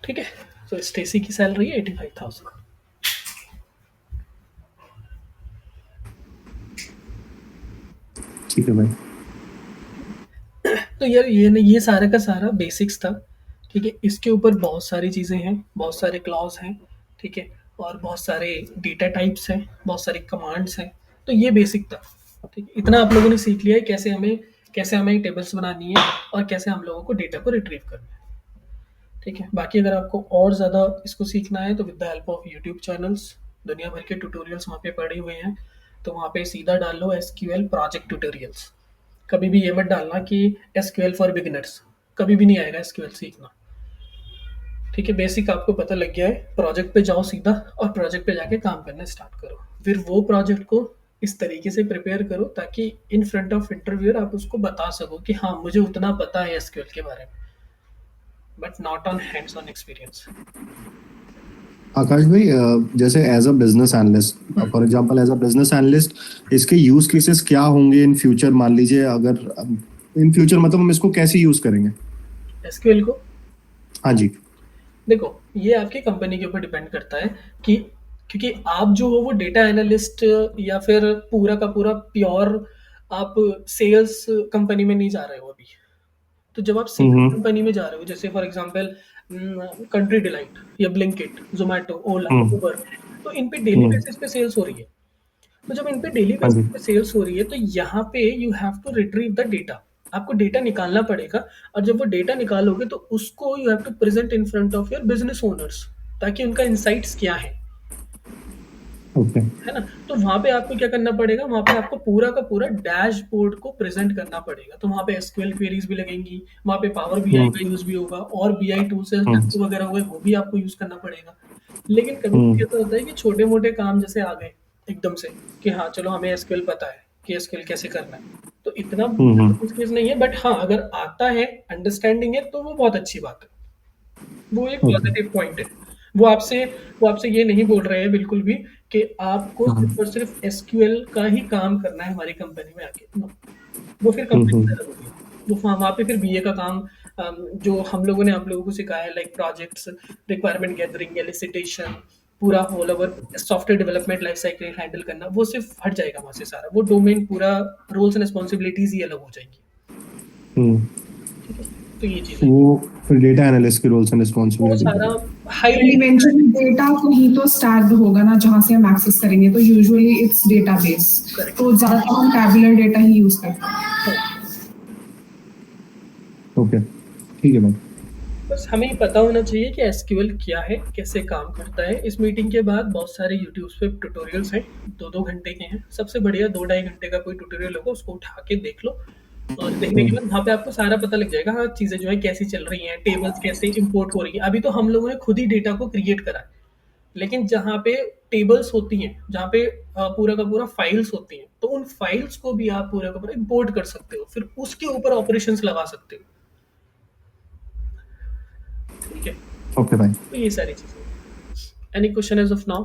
ठीक है, तो स्टेसी की सैलरी है 85,000। ठीक है भाई। तो यार ये सारा का सारा बेसिक्स था। ठीक है, इसके ऊपर बहुत सारी चीज़ें हैं, बहुत सारे क्लॉज हैं। ठीक है, और बहुत सारे डेटा टाइप्स हैं, बहुत सारी कमांड्स हैं। तो ये बेसिक था। ठीक है, इतना आप लोगों ने सीख लिया है कैसे हमें टेबल्स बनानी है और कैसे हम लोगों को डेटा को रिट्रीव करना है। ठीक है, बाकी अगर आपको और ज़्यादा इसको सीखना है तो with the help of YouTube channels, दुनिया भर के ट्यूटोरियल्स वहाँ पे पड़े हुए हैं। तो वहाँ पे सीधा डाल लो SQL प्रोजेक्ट ट्यूटोरियल्स, कभी भी ये मत डालना कि एसक्यूएल फॉर बिगिनर्स, कभी भी नहीं आएगा एसक्यूएल सीखना। ठीक है, बेसिक आपको पता लग गया है, प्रोजेक्ट पे जाओ सीधा और प्रोजेक्ट पे जाके काम करना स्टार्ट करो। फिर वो प्रोजेक्ट को इस तरीके से प्रिपेयर करो ताकि इन फ्रंट ऑफ इंटरव्यूअर आप उसको बता सको कि हाँ मुझे उतना पता है एसक्यूएल के बारे में, but not on hands on experience. Akash भाई, जैसे as a business analyst, for example as a business analyst इसके यूज केसेस क्या होंगे इन फ्यूचर? मान लीजिए अगर इन फ्यूचर मतलब हम इसको कैसे यूज करेंगे एसक्यूएल को? हाँ जी। देखो, ये आपकी कंपनी के ऊपर डिपेंड करता है कि क्योंकि आप जो हो वो डेटा एनालिस्ट या फिर पूरा का पूरा प्योर आप सेल्स कंपनी में नहीं जा रहे हो अभी। तो जब आप सेल्स कंपनी में जा रहे हो, जैसे फॉर एग्जांपल कंट्री डिलाइट या ब्लिंकिट, जोमेटो, ओला, उबर, तो इन पे डेली बेसिस पे सेल्स हो रही है। तो जब इन पे डेली हाँ जी। बेसिस पे सेल्स हो रही है तो यहाँ पे you have to retrieve the data, आपको डेटा निकालना पड़ेगा। और जब वो डेटा निकालोगे तो उसको you have to present in front of your business owners ताकि उनका इंसाइट्स क्या है ओके। है ना। तो वहां पे आपको क्या करना पड़ेगा, वहां पे आपको पूरा का पूरा डैशबोर्ड को प्रेजेंट करना पड़ेगा। तो वहां पे एसक्यूएल क्वेरीज भी लगेंगी, वहां पे पावर बीआई का यूज भी होगा और बीआई टूल्स वगैरह हुए वो भी आपको यूज करना पड़ेगा। लेकिन कभी कभी ऐसा होता है कि छोटे मोटे काम जैसे आ गए एकदम से कि हाँ चलो हमें एसक्यूएल पता है कि एसक्यूएल कैसे करना है, तो इतना चीज नहीं है। बट हाँ अगर आता है, अंडरस्टैंडिंग है, तो वो बहुत अच्छी बात है, वो एक पॉजिटिव पॉइंट है। वो आपसे ये नहीं बोल रहे हैं बिल्कुल भी कि आपको सिर्फ और सिर्फ एसक्यूएल का ही काम करना है हमारी कंपनी में आके। नो, वो फिर कंपनी अलग होगी। वो वहाँ पे फिर बीए का काम जो हम लोगों ने आप लोगों को सिखाया है, like projects, requirement gathering, elicitation, पूरा whole over software development life cycle handle करना, वो सिर्फ हट जाएगा वहाँ से सारा। वो डोमेन पूरा रोल्स एंड रिस्पॉन्सिबिलिटीज ही अलग हो जाएंगी। ठीक है, तो ये चीज़ है। वो फिर डेटा एनालिस्ट के रोल्स एंड वो रिस्पॉन्सिबिलिटी। सारा हाईली इवेंचुअली डेटा कहीं तो स्टैक्ड होगा ना जहाँ से हम एक्सेस करेंगे, तो यूजुअली इट्स डेटाबेस, Correct. तो ज्यादातर हम टैबुलर डेटा ही यूज करते हैं। ओके, ठीक है भाई। बस हमें ये पता होना चाहिए कि एसक्यूएल क्या है, कैसे काम करता है। इस मीटिंग के बाद बहुत सारे यूट्यूब पे ट्यूटोरियल्स हैं, 2-2 घंटे के हैं। सबसे बढ़िया 2-2.5 घंटे का कोई ट्यूटोरियल होगा, उसको उठा के देख लो और देखने के बाद वहाँ पे आपको सारा पता लग जाएगा। हाँ, चीज़ें जो है कैसी चल रही हैं, टेबल्स कैसे इंपोर्ट हो रही हैं। अभी तो हम लोगों ने खुद ही डेटा को क्रिएट करा है, लेकिन जहाँ पे टेबल्स होती हैं, जहाँ पे पूरा का पूरा फाइल्स होती हैं, तो उन फाइल्स को भी आप पूरा का पूरा इंपोर्ट कर सकते हो, फिर उसके ऊपर ऑपरेशंस लगा सकते हो। ठीक है, ओके भाई। तो ये सारी चीज़ें। Any question as of now?